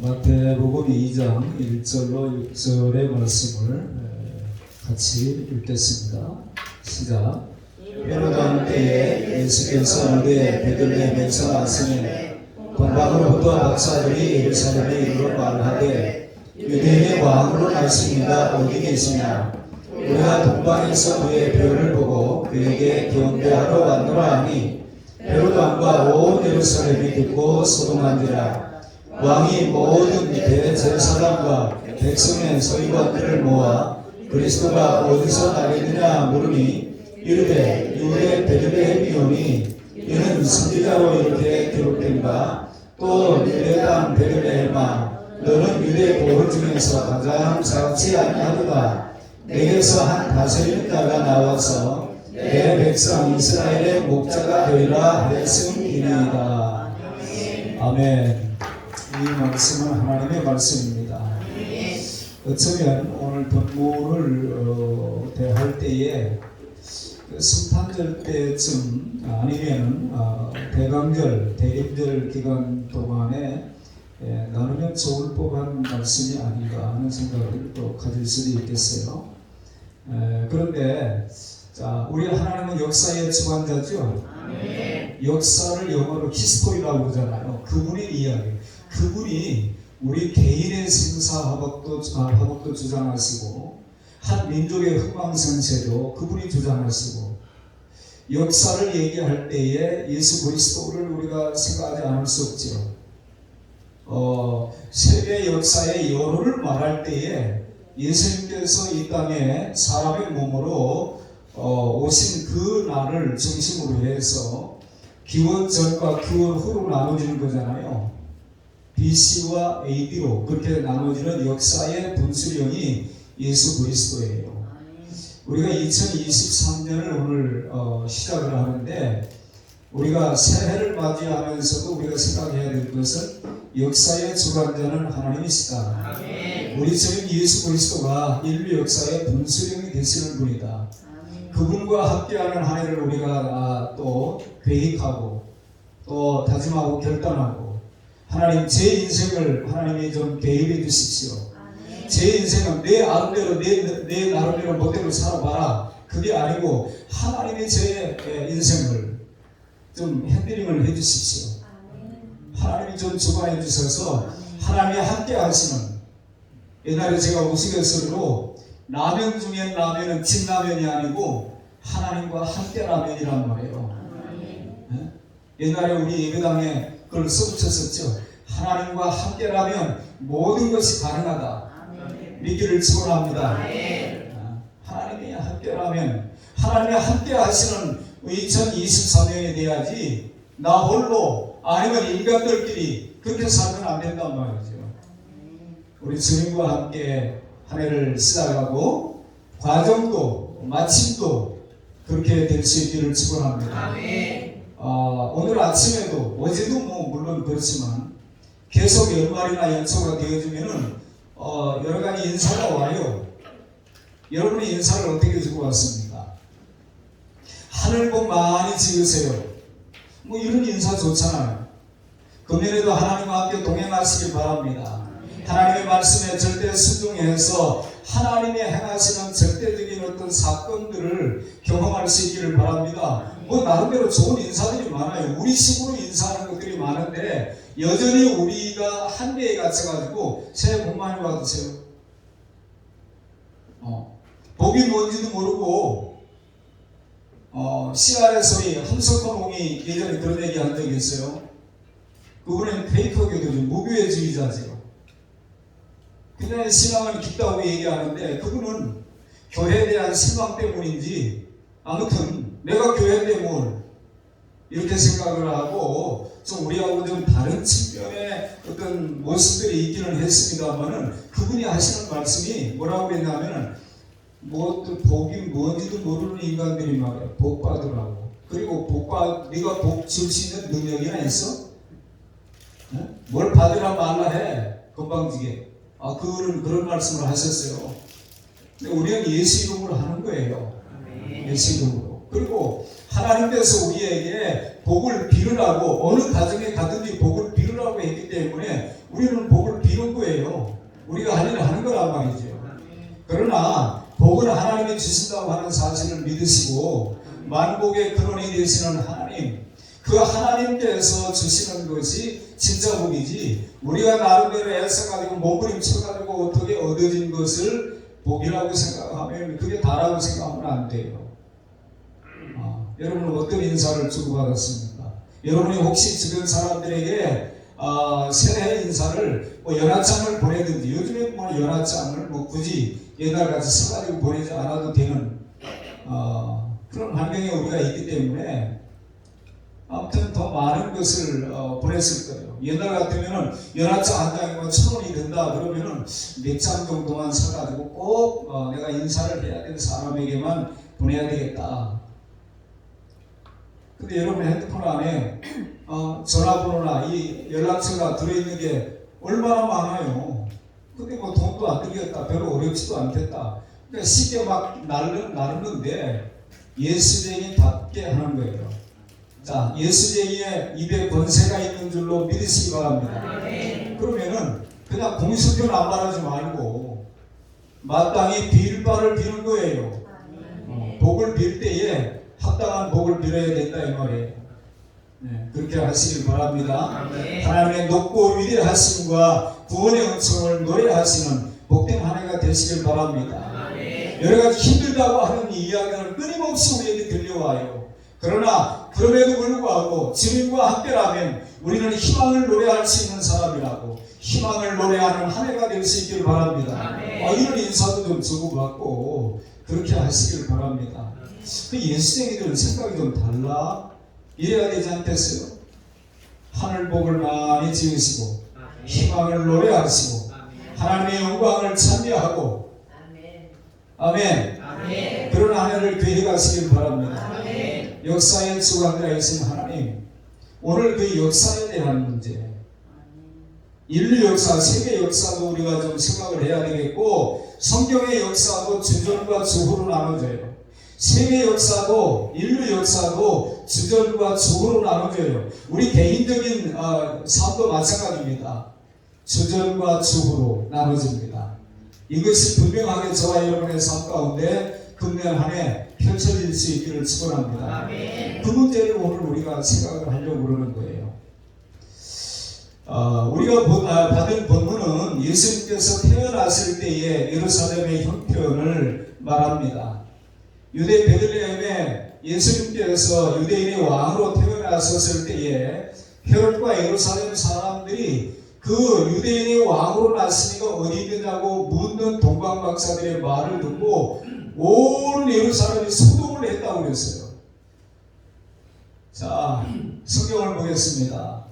마태복음 2장 1절로 6절의 말씀을 같이 읽겠습니다. 시작. 헤로던 때에 예수께서 유대 베들레헴에서 왔으니 동방으로부터 박사들이 예루살렘에 이르러 말하되 유대인의 왕으로 나시니가 어디 계시냐? 우리가 동방에서 그의 별을 보고 그에게 경배하러 왔노라 하니 헤롯 왕과 온 예루살렘이 듣고 소동한지라. 왕이 모든 대제사장과 백성의 서기관들을 모아 그리스도가 어디서 나겠느냐 물으니 이르되 유대 베들레헴이오니 이는 선지자로 이렇게 기록된가? 또 유대 땅 베들레헴아 너는 유대 고을 중에서 가장 작지 아니하도다. 내게서 한 다스리는 자가 나와서 내 백성 이스라엘의 목자가 되리라 했음이니이다. 아멘. 이 말씀은 하나님의 말씀입니다. 어쩌면 오늘 본문을 대할 때에 성탄절 때쯤 아니면 대강절, 대림절 기간 동안에 나누면 좋을 법한 말씀이 아닌가 하는 생각을 또 가질 수도 있겠어요. 그런데 자, 우리 하나님은 역사의 주관자죠. 역사를 영어로 히스토리라고 그러잖아요. 그분의 이야기. 그분이 우리 개인의 생사화복도 주장하시고 한 민족의 흥망성쇠도 그분이 주장하시고 역사를 얘기할 때에 예수 그리스도를 우리가 생각하지 않을 수 없죠. 세계 역사의 연호를 말할 때에 예수님께서 이 땅에 사람의 몸으로 오신 그 날을 중심으로 해서 기원 전과 기원 후로 나눠지는 거잖아요. BC와 AD로 그렇게 나눠지는 역사의 분수령이 예수 그리스도예요. 우리가 2023년을 오늘 시작을 하는데 우리가 새해를 맞이하면서도 우리가 생각해야 될 것은 역사의 주관자는 하나님이시다. 우리 주님 예수 그리스도가 인류 역사의 분수령이 되시는 분이다. 그분과 함께하는 한 해를 우리가 또 계획하고 또 다짐하고 결단하고 하나님 제 인생을 하나님이 좀 개입해 주십시오. 제 인생은 내 아름대로 내 나름대로 멋대로 살아봐라. 그게 아니고 하나님이 제 인생을 좀 핸들링을 해 주십시오. 하나님이 좀 주관해 주셔서 하나님이 함께 하시는 옛날에 제가 우스갯소리로 라면 중에 라면은 진라면이 아니고 하나님과 함께 라면이란 말이에요. 옛날에 우리 예배당에 그걸 써붙였었죠. 하나님과 함께라면 모든 것이 가능하다. 믿기를 축원합니다. 하나님이 함께라면 하나님이 함께 하시는 2023년이 돼야지 나 홀로 아니면 인간들끼리 그렇게 살면 안 된단 말이죠. 우리 주님과 함께 한 해를 시작하고 과정도 마침도 그렇게 될 수 있기를 축원합니다. 오늘 아침에도 어제도 물론 그렇지만 계속 연말이나 연초가 되어지면은 여러 가지 인사가 와요. 여러분이 인사를 어떻게 주고 왔습니까? 하늘 복 많이 지으세요. 이런 인사 좋잖아요. 금년에도 하나님과 함께 동행하시길 바랍니다. 하나님의 말씀에 절대 순종해서 하나님이 행하시는 절대적인 어떤 사건들을 경험할 수 있기를 바랍니다. 나름대로 좋은 인사들이 많아요. 우리 식으로 인사하는 것들이 많은데 여전히 우리가 한계에 갇혀가지고 새해 복 많이 받으세요. 복이 뭔지도 모르고 CR의 소리 함석헌홍이 예전에 그런 얘기 한 적이 있어요. 그분은 페이커교도죠. 무교회주의자죠. 그냥 신앙을 깊다고 얘기하는데 그분은 교회에 대한 실망 때문인지 아무튼 내가 교회인데 뭘 이렇게 생각을 하고 좀 우리하고 좀 다른 측면의 어떤 모습들이 있기는 했습니다만은 그분이 하시는 말씀이 뭐라고 했냐면은 또 복이 뭔지도 모르는 인간들이 말이야 복 받으라고. 그리고 네가 복 줄 수 있는 능력이나 있어? 뭘 받으라 말라 해 건방지게. 그런 말씀을 하셨어요. 근데 우리는 예수 이름으로 하는 거예요. 예수 이름으로. 그리고 하나님께서 우리에게 복을 빌으라고 어느 가정에 가든지 복을 빌으라고 했기 때문에 우리는 복을 빌어 말이죠. 그러나 복은 하나님이 주신다고 하는 사실을 믿으시고 만복의 근원이 되시는 하나님, 그 하나님께서 주시는 것이 진짜 복이지, 우리가 나름대로 애써가지고 몸부림쳐가지고 어떻게 얻어진 것을 복이라고 생각하면 그게 다라고 생각하면 안 돼요. 여러분은 어떤 인사를 주고받았습니까? 여러분이 혹시 주변 사람들에게 새해 인사를 연하장을 보내든지, 요즘에 연하장을 굳이 옛날같이 써가지고 보내지 않아도 되는 그런 환경에 우리가 있기 때문에 아무튼 더 많은 것을 보냈을 거예요. 옛날 같으면은 연하장 한 장이면 1,000원이 든다 그러면은 몇 장 정도만 사가지고 꼭 내가 인사를 해야 될 사람에게만 보내야 되겠다. 근데 여러분 핸드폰 안에 전화번호나 이 연락처가 들어있는 게 얼마나 많아요. 근데 돈도 안 들겠다, 별로 어렵지도 않겠다, 그러니까 쉽게 막 나르는데 예수쟁이답게 하는 거예요. 자, 예수쟁이의 입에 권세가 있는 줄로 믿으시기 바랍니다. 그러면은 그냥 공수표 안 말하지 말고 마땅히 빌 바를 비는 거예요. 복을 빌 때에 합당한 복을 빌어야 된다 이 말이에요. 그렇게 하시길 바랍니다. 하나님의 높고 위대하심과 구원의 은총을 노래하시는 복된 한 해가 되시길 바랍니다. 여러 가지 힘들다고 하는 이야기는 끊임없이 우리에게 들려와요. 그러나 그럼에도 불구하고 주님과 함께라면 우리는 희망을 노래할 수 있는 사람이라고, 희망을 노래하는 한 해가 될 수 있기를 바랍니다. 이런 인사도 좀 주고받고 그렇게 하시길 바랍니다. 그 예수쟁이들은 생각이 좀 달라 이래야 되지 않겠어요? 하늘 복을 많이 지으시고 희망을 노래하시고 하나님의 영광을 찬미하고, 아멘. 그런 한 해를 되게 가시길 바랍니다. 역사의 주관자이신 하나님, 오늘 그 역사에 대한 문제, 인류 역사, 세계 역사도 우리가 좀 생각을 해야 되겠고, 성경의 역사도 주전과 주후로 나눠져요. 세계 역사도 인류 역사도 주전과 주후로 나눠져요. 우리 개인적인 삶도 마찬가지입니다. 주전과 주후로 나눠집니다. 이것이 분명하게 저와 여러분의 삶 가운데 금년 한 해 펼쳐질 수 있기를 축원합니다. 그 문제를 오늘 우리가 생각을 하려고 그러는 거예요. 우리가 받은 본문은 예수님께서 태어났을 때의 예루살렘의 형편을 말합니다. 유대 베들레헴에 예수님께서 유대인의 왕으로 태어나셨을 때에 헤롯과 예루살렘 사람들이 그 유대인의 왕으로 났으니까 어디 있느냐고 묻는 동방박사들의 말을 듣고 온 예루살렘이 소동을 했다고 그랬어요. 자, 성경을 보겠습니다.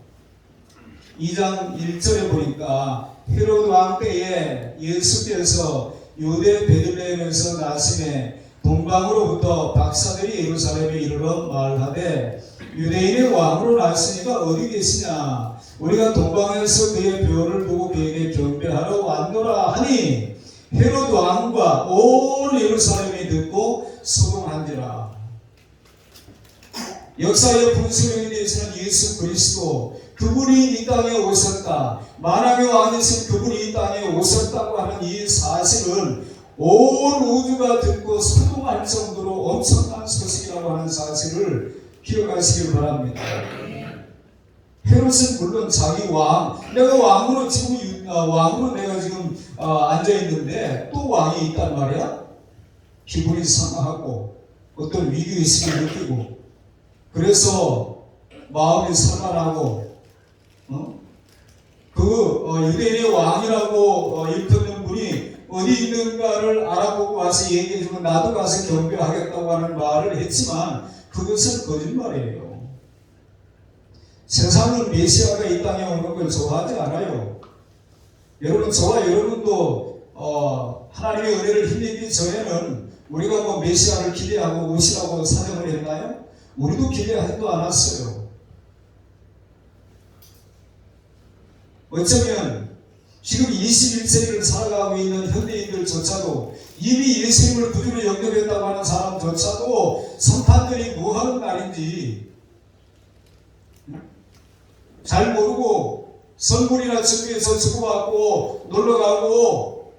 2장 1절에 보니까 헤롯 왕 때에 예수께서 유대 베들레헴에서 나심에 동방으로부터 박사들이 예루살렘에 이르러 말하되 유대인의 왕으로 났으니까 어디 계시냐? 우리가 동방에서 그의 묘를 보고 그에게 경배하러 왔노라 하니 헤롯 왕과 온 예루살렘이 듣고 소동한지라. 역사의 분수령이 되시는 예수 그리스도, 그분이 이 땅에 오셨다, 만왕의 왕이신 그분이 이 땅에 오셨다고 하는 이 사실은 온 우주가 듣고 소동할 정도로 엄청난 소식이라고 하는 사실을 기억하시길 바랍니다. 헤롯은 물론 자기 왕, 내가 왕으로 지금 왕으로 내가 지금 앉아 있는데 또 왕이 있단 말이야. 기분이 상하고 어떤 위기 의식을 느끼고, 그래서 마음이 살만하고, 유대인의 왕이라고 일컫는 분이 어디 있는가를 알아보고 와서 얘기해주면 나도 가서 경배하겠다고 하는 말을 했지만 그것은 거짓말이에요. 세상은 메시아가 이 땅에 오는 걸 좋아하지 않아요. 여러분, 저와 여러분도 하나님의 은혜를 힘입기 전에는 우리가 메시아를 기대하고 오시라고 사정을 했나요? 우리도 기대하지도 않았어요. 어쩌면 지금 21세기를 살아가고 있는 현대인들조차도 이미 예수님을 구주로 영접했다고 하는 사람조차도 성탄절이 뭐하는 날인지 잘 모르고 선물이나 준비해서 주고받고 놀러가고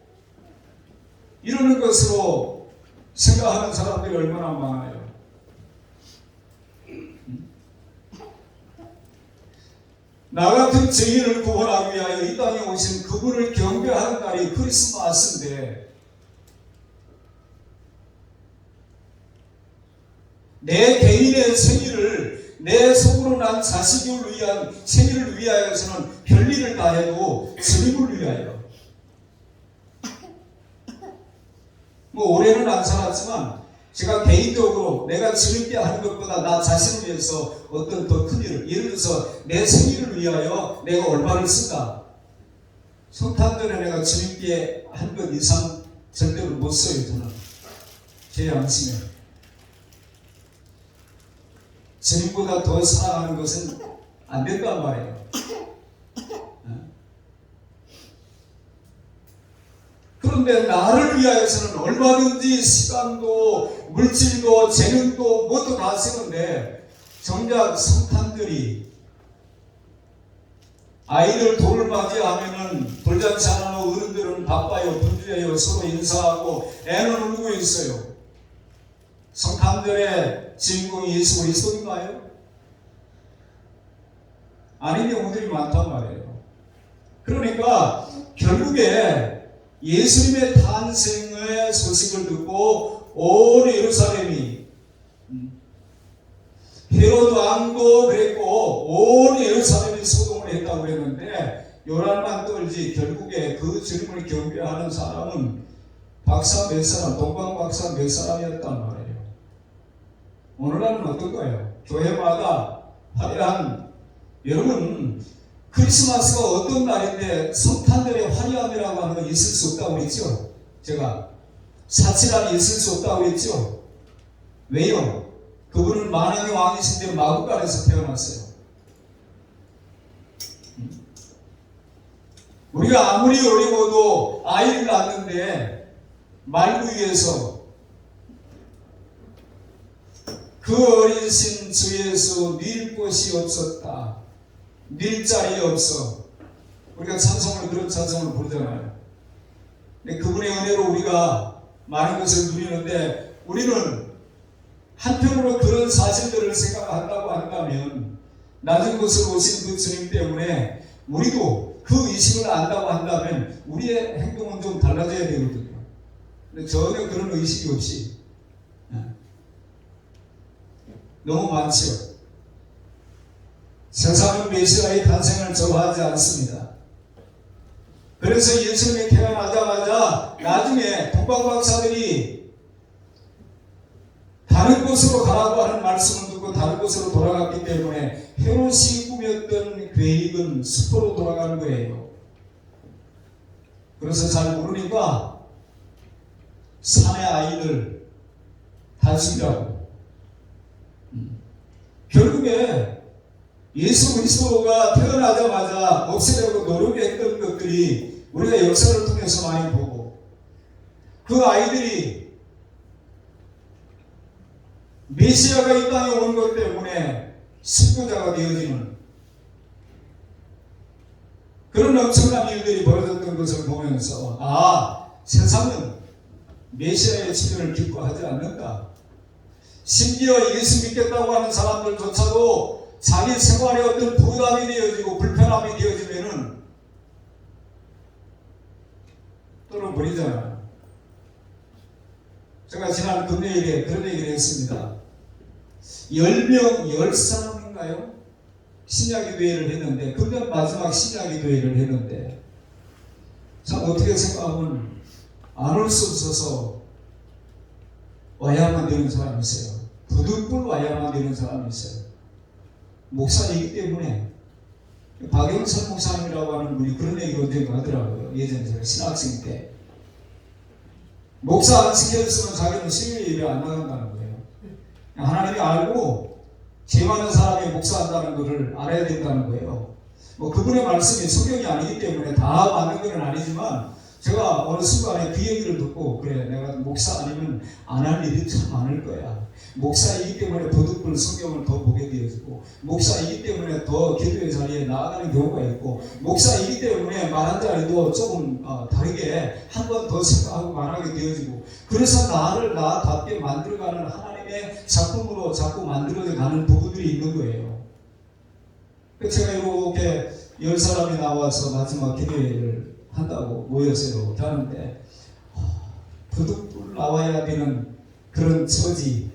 이러는 것으로 생각하는 사람들이 얼마나 많아요. 나 같은 죄인을 구원하기 위하여 이 땅에 오신 그분을 경배하는 날이 크리스마스인데 내 개인의 생일을 내 속으로 난 자식을 위한 생일을 위하여서는 별일을 다 해도 주님을 위하여 뭐 올해는 안 살았지만 제가 개인적으로 내가 주님께 하는 것보다 나 자신을 위해서 어떤 더 큰 일을, 예를 들어서 내 생일을 위하여 내가 얼마를 쓴다. 성탄절에 내가 주님께 한 것 이상 절대로 못 써요. 저는 제 양심에 주님보다 더 사랑하는 것은 안 된단 말이에요. 그런데 나를 위하여서는 얼마든지 시간도 물질도 재능도 뭣도 다 쓰는데 정작 성탄절이 아이들 돌을 맞이하면은 돌잔치 안 하는 어른들은 바빠요, 분주해요, 서로 인사하고 애는 울고 있어요. 성탄절의 주인공이 예수 그리스도인가요? 아닌 경우들이 많단 말이에요. 그러니까 결국에 예수님의 탄생의 소식을 듣고 온 예루살렘이 헤로드 왕도 그랬고 온 예루살렘이 소동을 했다고 그랬는데 요란만 떨지 결국에 그 주님을 경배하는 사람은 박사 몇 사람, 동방 박사 몇 사람이었단 말이에요. 오늘날은 어떤가요? 교회마다 화려한, 여러분 크리스마스가 어떤 날인데 성탄절의 화려함이라고 하는 건 있을 수 없다고 그랬죠? 제가 사치란이 있을 수 없다고 그랬죠? 왜요? 그분은 만왕의 왕이신데 마구간에서 태어났어요. 우리가 아무리 어리고도 아이를 낳는데 말구 위에서 그 어린 신 주 예수 닐 곳이 없었다. 닐 자리 없어. 우리가 찬송을 그런 찬송을 부르잖아요. 근데 그분의 은혜로 우리가 많은 것을 누리는데 우리는 한편으로 그런 사실들을 생각한다고 한다면 낮은 곳으로 오신 그 주님 때문에 우리도 그 의식을 안다고 한다면 우리의 행동은 좀 달라져야 되거든요. 근데 전혀 그런 의식이 없이 너무 많죠. 세상은 메시아의 탄생을 좋아하지 않습니다. 그래서 예수님이 태어나자마자 나중에 동방박사들이 다른 곳으로 가라고 하는 말씀을 듣고 다른 곳으로 돌아갔기 때문에 헤롯이 꾸몄던 계획은 수포로 돌아가는 거예요. 그래서 잘 모르니까 산의 아이들 다 죽이라고. 결국에 예수 그리스도가 태어나자마자 없애려고 노력했던 것들이 우리가 역사를 통해서 많이 보고 그 아이들이 메시아가 이 땅에 온 것 때문에 신고자가 되어지는 그런 엄청난 일들이 벌어졌던 것을 보면서 세상은 메시아의 출현을 기뻐하지 않는다. 심지어 예수 믿겠다고 하는 사람들조차도 자기 생활에 어떤 부담이 되어지고 불편함이 되어지면은 떨어버리잖아요. 제가 지난 금요일에 그런 얘기를 했습니다. 10명 10사람인가요? 신약기도회를 했는데 금년 마지막 신약기도회를 했는데 참 어떻게 생각하면 안 올 수 없어서 와야만 되는 사람이 있어요. 부득불 와야만 되는 사람이 있어요. 목사이기 때문에 박영선 목사님이라고 하는 분이 그런 얘기를 언젠가 하더라고요. 예전에 제가 신학생 때 목사 안 시켰으면 자기는 수요일 예배 안 나간다는 거예요. 하나님이 알고 죄 많은 사람이 목사한다는 것을 알아야 된다는 거예요. 뭐 그분의 말씀이 성경이 아니기 때문에 다 맞는 건 아니지만 제가 어느 순간에 그 얘기를 듣고 그래 내가 목사 아니면 안 할 일이 참 많을 거야. 목사이기 때문에 도둑불 성경을 더 보게 되어지고 목사이기 때문에 더 기도의 자리에 나아가는 경우가 있고 목사이기 때문에 말한 자리도 조금 다르게 한 번 더 생각하고 말하게 되어지고 그래서 나를 나답게 만들어가는 하나님의 작품으로 자꾸 만들어가는 부분들이 있는 거예요. 제가 이렇게 10사람이 나와서 마지막 기도회를 한다고 모여서 이렇게 하는데 도둑불 나와야 되는 그런 처지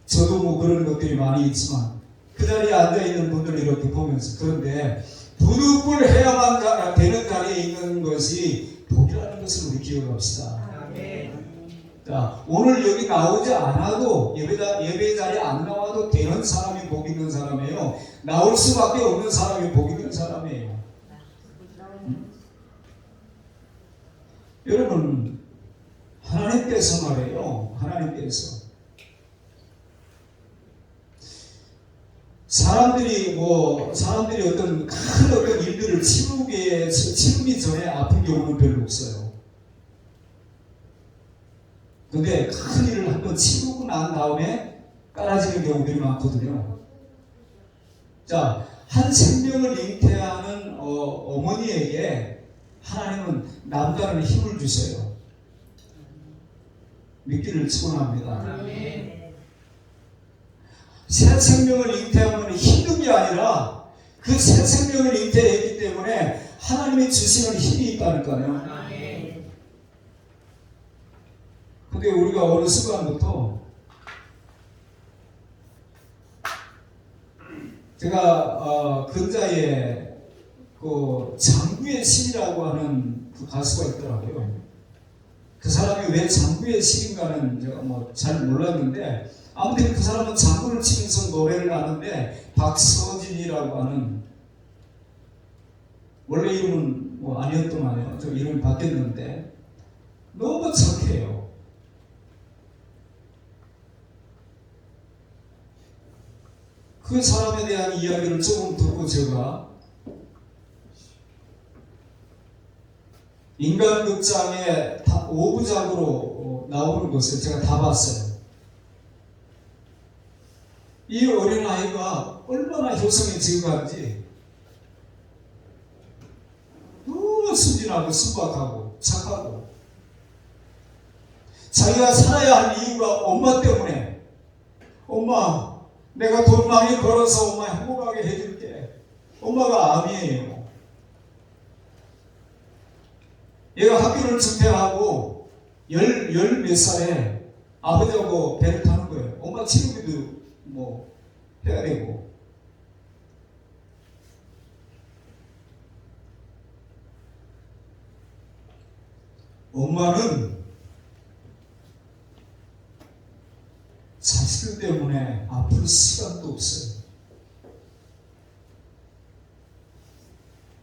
저도 뭐 그런 것들이 많이 있지만 그 자리에 앉아있는 분들 이렇게 보면서 그런데 도둑불 해야만 되는 자리에 있는 것이 복이라는 것을 우리 기억합시다. 자, 오늘 여기 나오지 않아도 예배 자리에 안 나와도 되는 사람이 복 있는 사람이에요. 나올 수밖에 없는 사람이 복 있는 사람이에요. 여러분 하나님께서 말해요. 하나님께서 사람들이 어떤 큰 어떤 일들을 치르기 전에 아픈 경우는 별로 없어요. 근데 큰 일을 한번 치르고 난 다음에 깔아지는 경우들이 많거든요. 자, 한 생명을 잉태하는 어머니에게 하나님은 남다른 힘을 주셔요. 믿기를 축원합니다. 새 생명을 잉태하면 힘든 게 아니라 그 새 생명을 잉태했기 때문에 하나님이 주시는 힘이 있다니까요. 근데 우리가 어느 순간부터 제가 근자에 그 장구의 신이라고 하는 그 가수가 있더라고요. 그 사람이 왜 장구의 신인가는 제가 잘 몰랐는데 아무튼 그 사람은 장구를 치면서 노래를 하는데 박서진이라고 하는 원래 이름은 아니었더만요. 저 이름이 바뀌었는데 너무 착해요. 그 사람에 대한 이야기를 조금 듣고 제가 인간극장에 5부작으로 나오는 것을 제가 다 봤어요. 이 어린아이가 얼마나 효성이 지극한지 너무 순진하고 순박하고 착하고 자기가 살아야 할 이유가 엄마 때문에 엄마 내가 돈 많이 벌어서 엄마 행복하게 해줄게. 엄마가 암이에요. 얘가 학교를 중퇴하고 열 몇 살에 아버지하고 배를 타는 거예요. 엄마 치료비도 해야 되고. 엄마는 자식들 때문에 아플 시간도 없어요.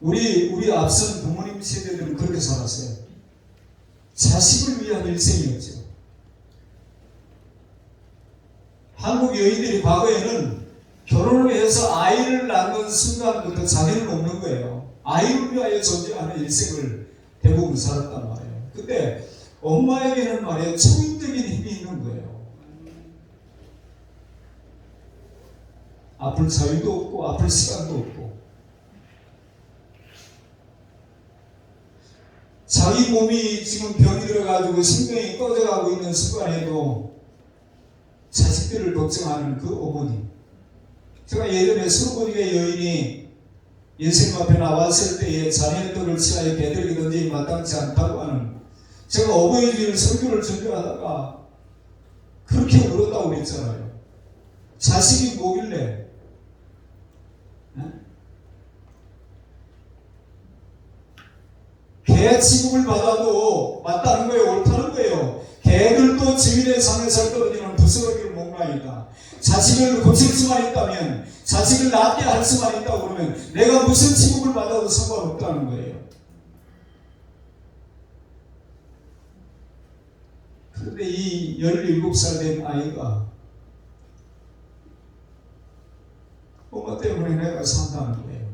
우리 앞선 부모님 세대들은 그렇게 살았어요. 자식을 위한 일생이었죠. 한국 여인들이 과거에는 결혼을 해서 아이를 낳는 순간부터 자녀는 없는 거예요. 아이를 위하여 존재하는 일생을 대부분 살았단 말이에요. 근데 엄마에게는 말이에요, 초인적인 힘이 있는 거예요. 아플 자유도 없고 아플 시간도 없고 자기 몸이 지금 병이 들어가지고 생명이 꺼져가고 있는 순간에도 자식들을 걱정하는 그 어머니. 제가 예전에 수르보니게 여인이 예수님 앞에 나왔을 때에 자녀의 떡을 취하여 배들이 던지기 마땅치 않다고 하는, 제가 어버이 주일 설교를 준비하다가 그렇게 울었다고 그랬잖아요. 자식이 뭐길래? 개 취급을 받아도 맞다는 거예요, 옳다는 거예요. 개들도 주인의 상에서 떨어지는 부스러기를 목마이다. 자식을 고칠 수만 있다면, 자식을 낫게 할 수만 있다고 그러면 내가 무슨 취급을 받아도 상관없다는 거예요. 그런데 이 17살 된 아이가 엄마 때문에 내가 산다는 거예요.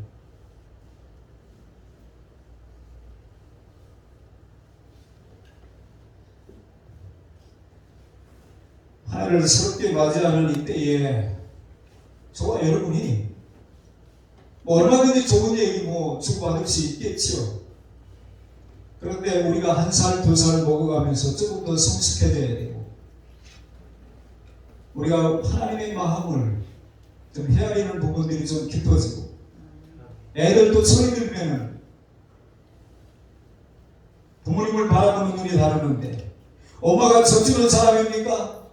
하나님을 새롭게 맞이하는 이때에 저와 여러분이 얼마든지 좋은 얘기 주고받을 수 있겠지요. 그런데 우리가 한 살, 두 살 먹어가면서 조금 더 성숙해져야 되고, 우리가 하나님의 마음을 좀 헤아리는 부분들이 좀 깊어지고, 애들도 소리 들면은 부모님을 바라보는 눈이 다르는데, 엄마가 젖주는 사람입니까?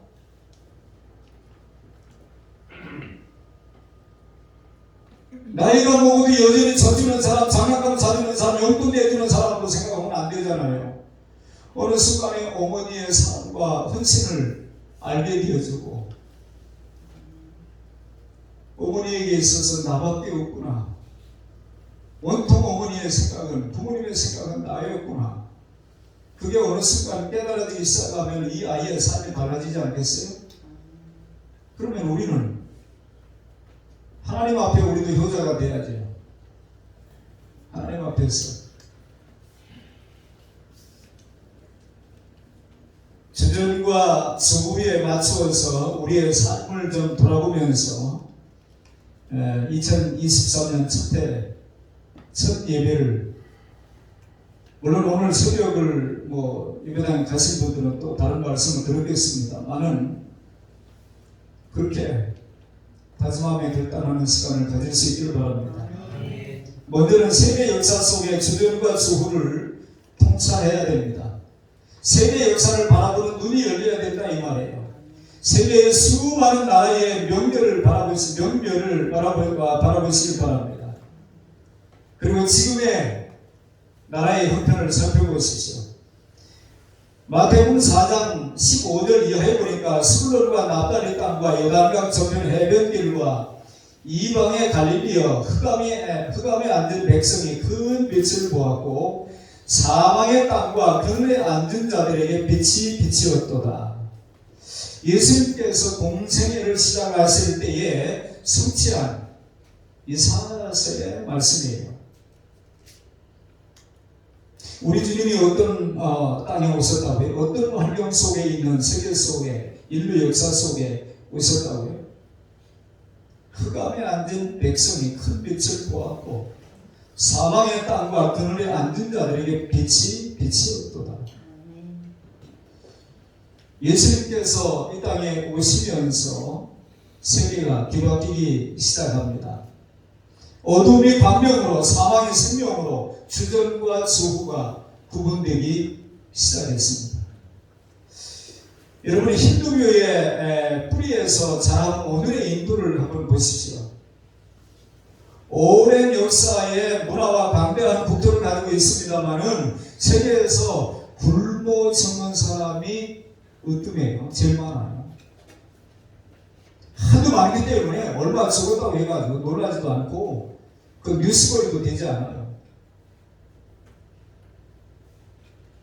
나이가 먹어도 여전히 젖주는 사람, 장난감 사주는 사람, 용돈 내주는 사람으로 생각하면 안 되잖아요. 어느 순간에 어머니의 사랑과 헌신을 알게 되어주고, 어머니에게 있어서 나밖에 없구나. 온통 어머니의 생각은, 부모님의 생각은 나였구나. 그게 어느 순간 깨달아지기 시작하면 이 아이의 삶이 달라지지 않겠어요? 그러면 우리는 하나님 앞에 우리도 효자가 돼야죠. 하나님 앞에서 주전과 주후에 맞추어서 우리의 삶을 좀 돌아보면서 2023년 첫 예배를, 물론 오늘 새벽을 예배당에 가신 분들은 또 다른 말씀을 들었겠습니다만은 그렇게 다짐함에 결단하는 시간을 가질 수 있기를 바랍니다. 먼저는 세계 역사 속에 주전과 주후를 통찰해야 됩니다. 세계 역사를 바라보는 눈이 열려야 된다 이 말이에요. 세계의 수많은 나라의 명별을 바라보시길 바랍니다. 그리고 지금의 나라의 형편을 살펴보십시오. 마태복음 4장 15절 이하에 보니까 술론과 납달리 땅과 요단강 저편 해변길과 이방의 갈릴리여 흑암에 앉은 백성이 큰 빛을 보았고 사망의 땅과 그늘에 앉은 자들에게 빛이 비치었도다. 예수님께서 공생애를 시작하실 때에 성취한 이사야서의 말씀이에요. 우리 주님이 어떤 땅에 오셨다고요? 어떤 환경 속에 있는 세계 속에, 인류 역사 속에 오셨다고요? 흑암에 앉은 백성이 큰 빛을 보았고 사망의 땅과 그늘에 앉은 자들에게 빛이 비치었도다. 예수님께서 이 땅에 오시면서 세계가 뒤바뀌기 시작합니다. 어둠이 광명으로, 사망이 생명으로, 주전과 주후가 구분되기 시작했습니다. 여러분, 힌두교의 뿌리에서 자란 오늘의 인도를 한번 보십시오. 오랜 역사의 문화와 방대한 국토를 가지고 있습니다만은 세계에서 굶어 죽는 사람이 으뜸해요. 제일 많아요. 하도 많기 때문에 얼마 죽었다고 해가지고 놀라지도 않고 그 뉴스거리도 되지 않아요.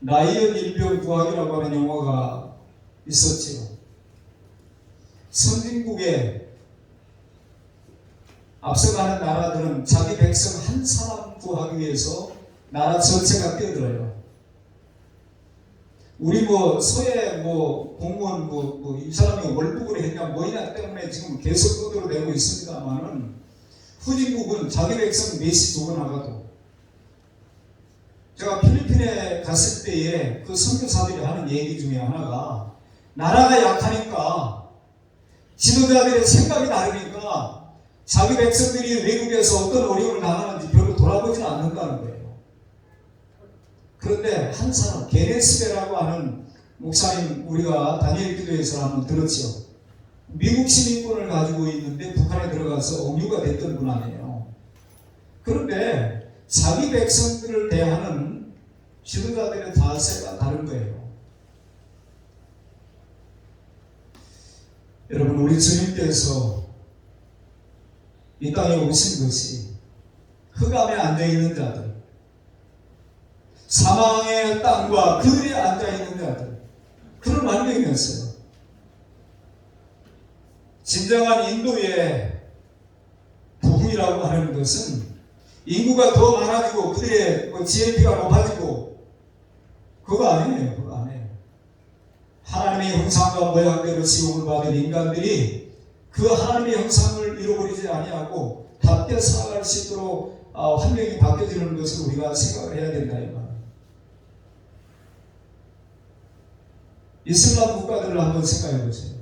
라이언 일병 구하기라고 하는 영화가 있었지요. 선진국에 앞서가는 나라들은 자기 백성 한 사람 구하기 위해서 나라 전체가 뛰어들어요. 우리 서해 공무원 이 사람이 월북을 했냐 뭐냐 때문에 지금 계속 떠들어대고 있습니다만은 후진국은 자기 백성 몇이 죽어나가도, 제가 필리핀에 갔을 때에 그 선교사들이 하는 얘기 중에 하나가, 나라가 약하니까 지도자들의 생각이 다르니까 자기 백성들이 외국에서 어떤 어려움을 당하는지 별로 돌아보지는 않는다는 거예요. 그런데 한 사람, 게네스베라고 하는 목사님, 우리가 다니엘 기도에서 한번 들었죠. 미국 시민권을 가지고 있는데 북한에 들어가서 억류가 됐던 분 아니에요. 그런데 자기 백성들을 대하는 지도자들의 자세가 다른 거예요. 여러분, 우리 주님께서 이 땅에 오신 것이 흑암에 앉아있는 자들, 사망의 땅과 그늘에 앉아있는 자들, 그런 환경이었어요. 진정한 인도의 부흥이라고 하는 것은 인구가 더 많아지고 그들의 GNP가 높아지고 그거 아니에요. 그거 아니에요. 하나님의 형상과 모양대로 지음을 받은 인간들이 그 하나님의 형상을 잃어버리지 아니하고 답게 살아갈 수 있도록 환경이 바뀌어지는 것을 우리가 생각을 해야 된다 이 말. 이슬람 국가들을 한번 생각해 보세요.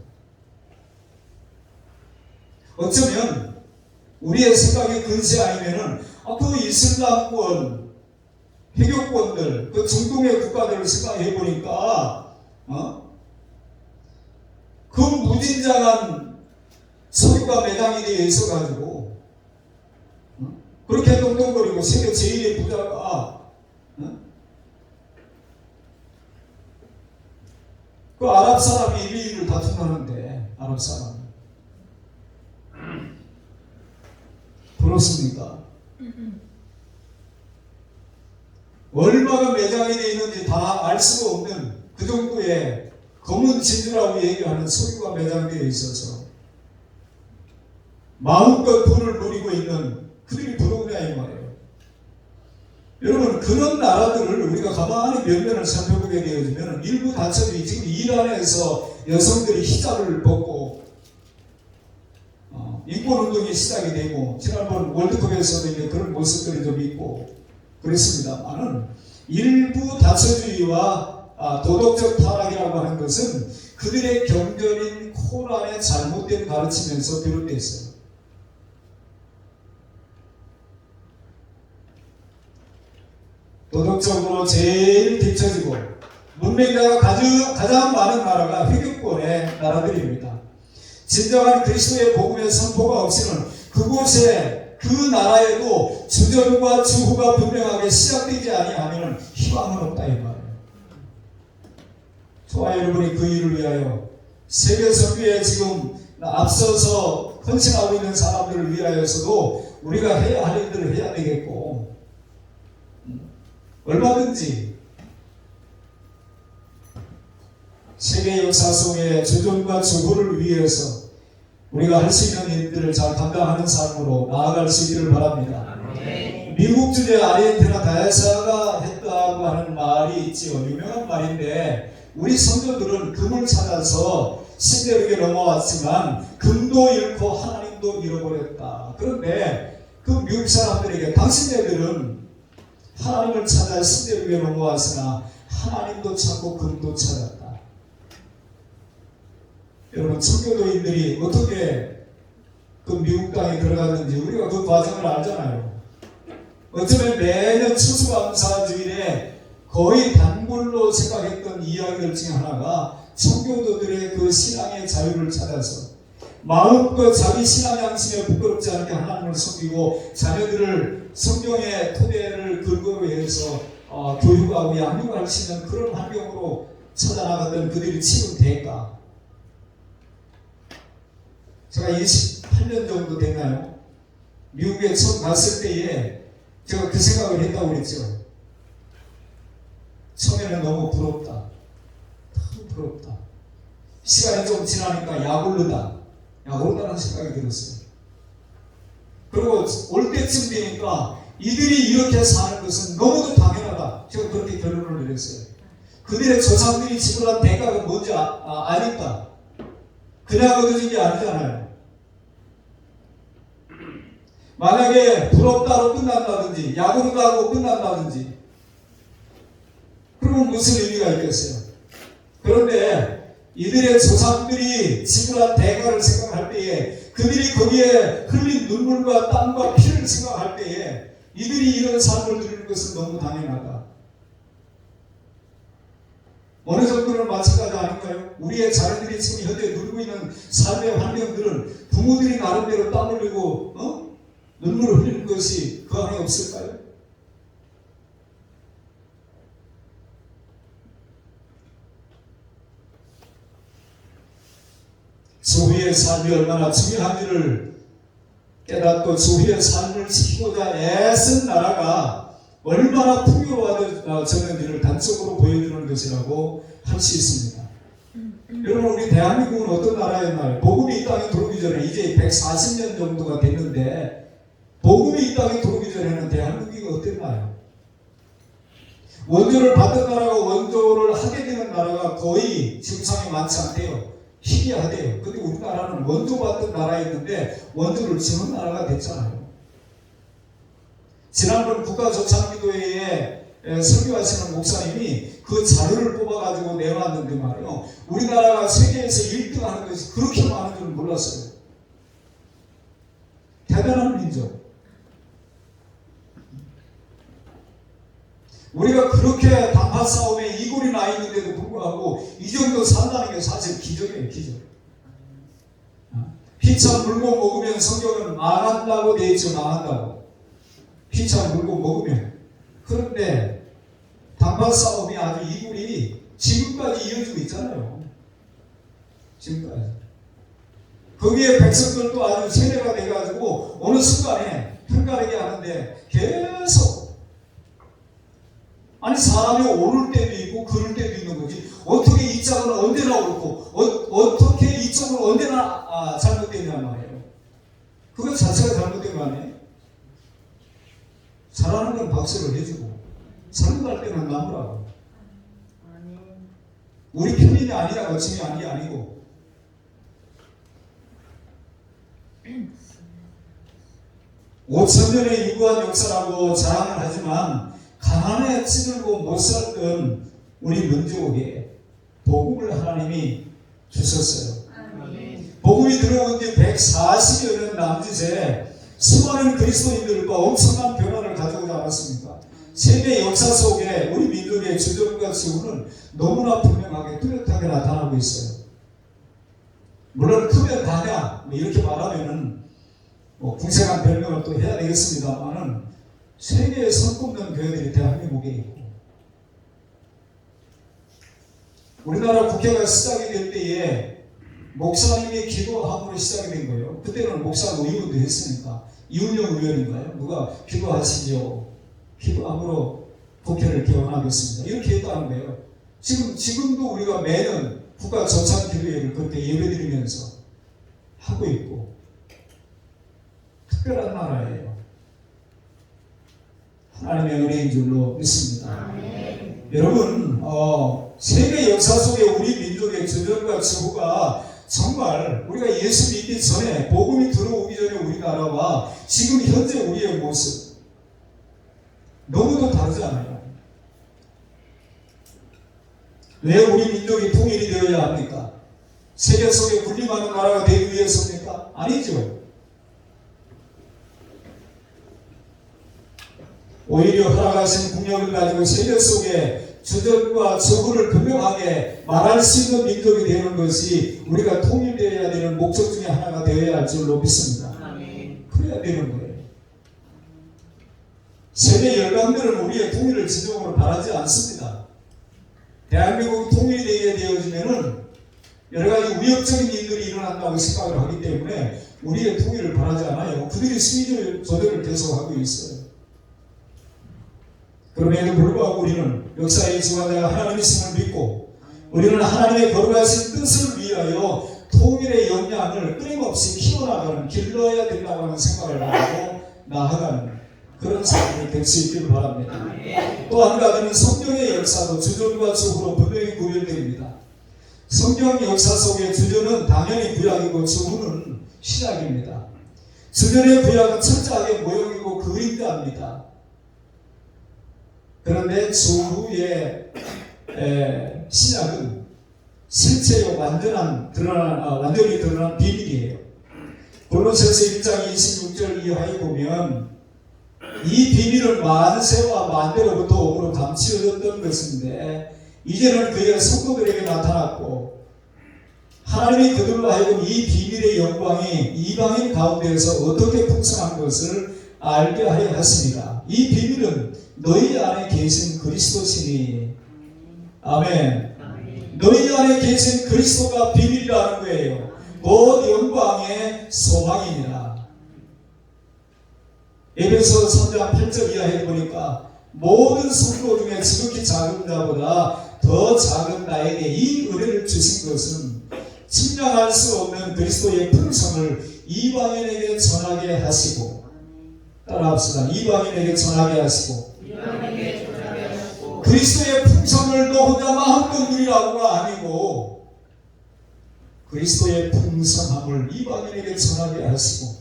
어쩌면 우리의 생각이 근세 아니면은 그 이슬람권, 회교권들, 그 중동의 국가들을 생각해 보니까 그 무진장한 소유가 매장이 되어 있어가지고 그렇게 똥똥거리고 세계 제1의 부자가 그 아랍 사람이 1, 2위를 다툼하는데 아랍 사람이 부럽습니까? 얼마가 매장이 되어 있는지 다 알 수가 없는 그 정도의 검은 진주라고 얘기하는 소유가 매장되어 있어서 마음껏 돈을 누리고 있는 그들이 부러우냐 이 말이에요. 여러분 그런 나라들을 우리가 가만히 면면을 살펴보게 되어지면 일부 다처들이 지금 이란에서 여성들이 히잡을 벗고 인권운동이 시작이 되고 지난번 월드컵에서도 이제 그런 모습들이 좀 있고 그렇습니다만은 일부 다처주의와 도덕적 타락이라고 하는 것은 그들의 경전인 코란의 잘못된 가르침에서 비롯됐어요. 도덕적으로 제일 뒤처지고 문맹자가 가장 많은 나라가 회교권의 나라들입니다. 진정한 그리스도의 복음의 선포가 없이는 그곳에 그 나라에도 주전과 주후가 분명하게 시작되지 아니하면 희망은 없다 이 말이에요. 저와 여러분이 그 일을 위하여 세계 선교에 지금 앞서서 헌신하고 있는 사람들을 위하여서도 우리가 해야 할 일들을 해야 되겠고 얼마든지 세계 역사 속에 주존과 주후를 위해서 우리가 할 수 있는 일들을 잘 감당하는 삶으로 나아갈 수 있기를 바랍니다. 미국 주재 아르헨티나 다이아사가 했다고 하는 말이 있지요. 유명한 말인데 우리 선조들은 금을 찾아서 신대륙에 넘어왔지만 금도 잃고 하나님도 잃어버렸다. 그런데 그 미국 사람들에게 당신네들은 하나님을 찾아 신대륙에 넘어왔으나 하나님도 찾고 금도 찾았다. 여러분 청교도인들이 어떻게 그 미국 땅에 들어갔는지 우리가 그 과정을 알잖아요. 어쩌면 매년 추수감사주일에 거의 단골로 생각했던 이야기들 중에 하나가 청교도들의 그 신앙의 자유를 찾아서 마음껏 자기 신앙 양심에 부끄럽지 않게 하나님을 섬기고 자녀들을 성경의 토대를 근거로 해서 교육하고 양육할 수 있는 그런 환경으로 찾아나갔던 그들이 치른 대가. 제가 28년 정도 됐나요? 미국에 처음 갔을 때에 제가 그 생각을 했다고 그랬죠. 처음에는 너무 부럽다. 참 부럽다. 시간이 좀 지나니까 약올르다는 생각이 들었어요. 그리고 올 때쯤 되니까 이들이 이렇게 사는 것은 너무도 당연하다. 제가 그렇게 결론을 내렸어요. 그들의 조상들이 지불한 대가가 뭔지 아니까. 그냥 얻어진 게 아니잖아요. 만약에 부럽다로 끝난다든지 야구르다고 끝난다든지 그러면 무슨 의미가 있겠어요? 그런데 이들의 조상들이 지불한 대가를 생각할 때에 그들이 거기에 흘린 눈물과 땀과 피를 생각할 때에 이들이 이런 삶을 누리는 것은 너무 당연하다. 어느 정도는 마찬가지 아닌가요? 우리의 자녀들이 지금 현재 누리고 있는 삶의 환경들은 부모들이 나름대로 땀 흘리고 눈물을 흘리는 것이 그 안에 없을까요? 주위의 삶이 얼마나 중요한지를 깨닫고 주위의 삶을 지키고자 애쓴 나라가 얼마나 풍요로워졌는지를 단적으로 보여주는 것이라고 할 수 있습니다. 여러분 우리 대한민국은 어떤 나라였나요? 복음이 이 땅에 들어오기 전에 이제 140년 정도가 됐는데 복음이 이 땅에 들어오기 전에는 대한민국이 어땠나요? 원조를 받은 나라가 원조를 하게 되는 나라가 거의 지구상에 많지 않대요. 희귀하대요. 근데 우리나라는 원조 받은 나라였는데 원조를 지는 나라가 됐잖아요. 지난번 국가조창기도회에 설교하시는 목사님이 그 자료를 뽑아가지고 내놨는데 말이요. 우리나라가 세계에서 1등 하는 것이 그렇게 많은 줄 몰랐어요. 대단한 민족. 우리가 그렇게 단파 싸움에 이골이 나 있는데도 불구하고 이 정도 산다는 게 사실 기적이에요, 기적. 피차 물고 먹으면 성경은 망한다고 되어 있죠, 망한다고. 피차 물고 먹으면. 그런데 단파 싸움이 아주 이골이 지금까지 이어지고 있잖아요. 지금까지. 거기에 백성들도 아주 세뇌가 돼가지고 어느 순간에 편가르기 하는데 계속 아니 사람이 오를 때도 있고 그를 때도 있는 거지. 어떻게 이 짝은 언제나 옳고 어떻게 이쪽은 언제나 잘못되냐 말이에요. 그것 자체가 잘못된 거 아니에요? 잘하는 건 박수를 해주고 잘못할 때는 나무라고. 우리 편인이 아니라 거침이 아니고 5,000년의 유구한 역사라고 자랑을 하지만 가난에 찌들고 못 살던 우리 민족에게 복음을 하나님이 주셨어요. 복음이 들어온 지 140여 년 남짓에 수많은 그리스도인들과 엄청난 변화를 가져오지 않았습니까? 세계 역사 속에 우리 민족의 주전과 지구는 너무나 분명하게 뚜렷하게 나타나고 있어요. 물론 크면 다냐 이렇게 말하면은 궁색한 별명을 또 해야 되겠습니다만은 세계에 손꼽는 교회들이 대한민국에 있고 우리나라 국회가 시작이 될 때에 목사님이 기도함으로 시작이 된 거예요. 그때는 목사 의원도 했으니까 이훈영 의원인가요? 누가 기도하시죠. 기도함으로 국회를 개원하겠습니다. 이렇게 했다는 거예요. 지금도 우리가 매년 국가조창기도회를 그렇게 예배드리면서 하고 있고 특별한 나라예요. 하나님의 은혜인 줄로 믿습니다. 여러분 세계 역사 속에 우리 민족의 주전과 지구가 정말 우리가 예수 믿기 전에 복음이 들어오기 전에 우리나라와 지금 현재 우리의 모습 너무도 다르잖아요. 왜 우리 민족이 통일이 되어야 합니까? 세계 속에 군림하는 나라가 되기 위해서입니까? 아니죠. 오히려 허락하신 국력을 가지고 세계 속에 주전과 저구를 분명하게 말할 수 있는 민족이 되는 것이 우리가 통일되어야 되는 목적 중에 하나가 되어야 할 줄로 믿습니다. 그래야 되는 거예요. 세계 열강들은 우리의 통일을 진정으로 바라지 않습니다. 대한민국이 통일되게 되어지면은 여러 가지 위협적인 일들이 일어난다고 생각을 하기 때문에 우리의 통일을 바라지 않아요. 그들이 수위 조절을 계속하고 있어요. 그럼에도 불구하고 우리는 역사의 주관자가 하나님이심을 믿고 우리는 하나님의 거룩하신 뜻을 위하여 통일의 역량을 끊임없이 키워나가는 길러야 된다고 하는 생각을 하고 나아가는 그런 사람이 될 수 있기를 바랍니다. 또 한 가지는 성경의 역사도 주전과 주후로 분명히 구별됩니다. 성경 역사 속의 주전은 당연히 구약이고 주후는 신약입니다. 주전의 구약은 철저하게 모형이고 그림자입니다. 그런데 주후의 신약은 실체요 완전히 드러난 비밀이에요. 골로새서 1장 26절 이하에 보면 이 비밀은 만세와 만대로부터 오므로 감추어졌던 것인데 이제는 그의 성도들에게 나타났고 하나님이 그들로 하여금 이 비밀의 영광이 이방인 가운데에서 어떻게 풍성한 것을 알게 하려 하십니다. 이 비밀은 너희 안에 계신 그리스도시니 아멘. 너희 안에 계신 그리스도가 비밀이라는 거예요. 곧 영광의 소망이니라. 에베소 3장 8절 이하에 보니까 모든 성도 중에 지극히 작은 자보다 더 작은 나에게 이 은혜를 주신 것은 측량할 수 없는 그리스도의 풍성을 이방인에게 전하게 하시고 따라합시다. 이방인에게 전하게 하시고 그리스도의 풍성을 너 혼자 마음껏 누리라고가 아니고 그리스도의 풍성함을 이방인에게 전하게 하시고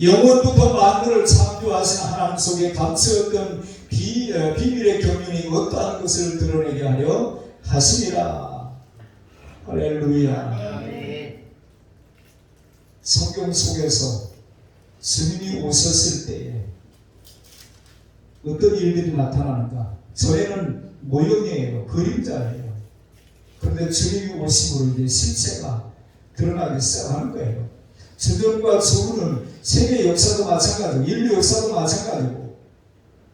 영원부터 만물을 창조하신 하나님 속에 감추었던 비밀의 경륜이 어떠한 것을 드러내게 하려 하심이라. 할렐루야. 성경 속에서 주님이 오셨을 때에 어떤 일들이 나타나는가? 저에는 모형이에요. 그림자예요. 그런데 주님이 오심으로 이제 실체가 드러나기 시작하는 거예요. 주전과 주후는 세계 역사도 마찬가지고 인류 역사도 마찬가지고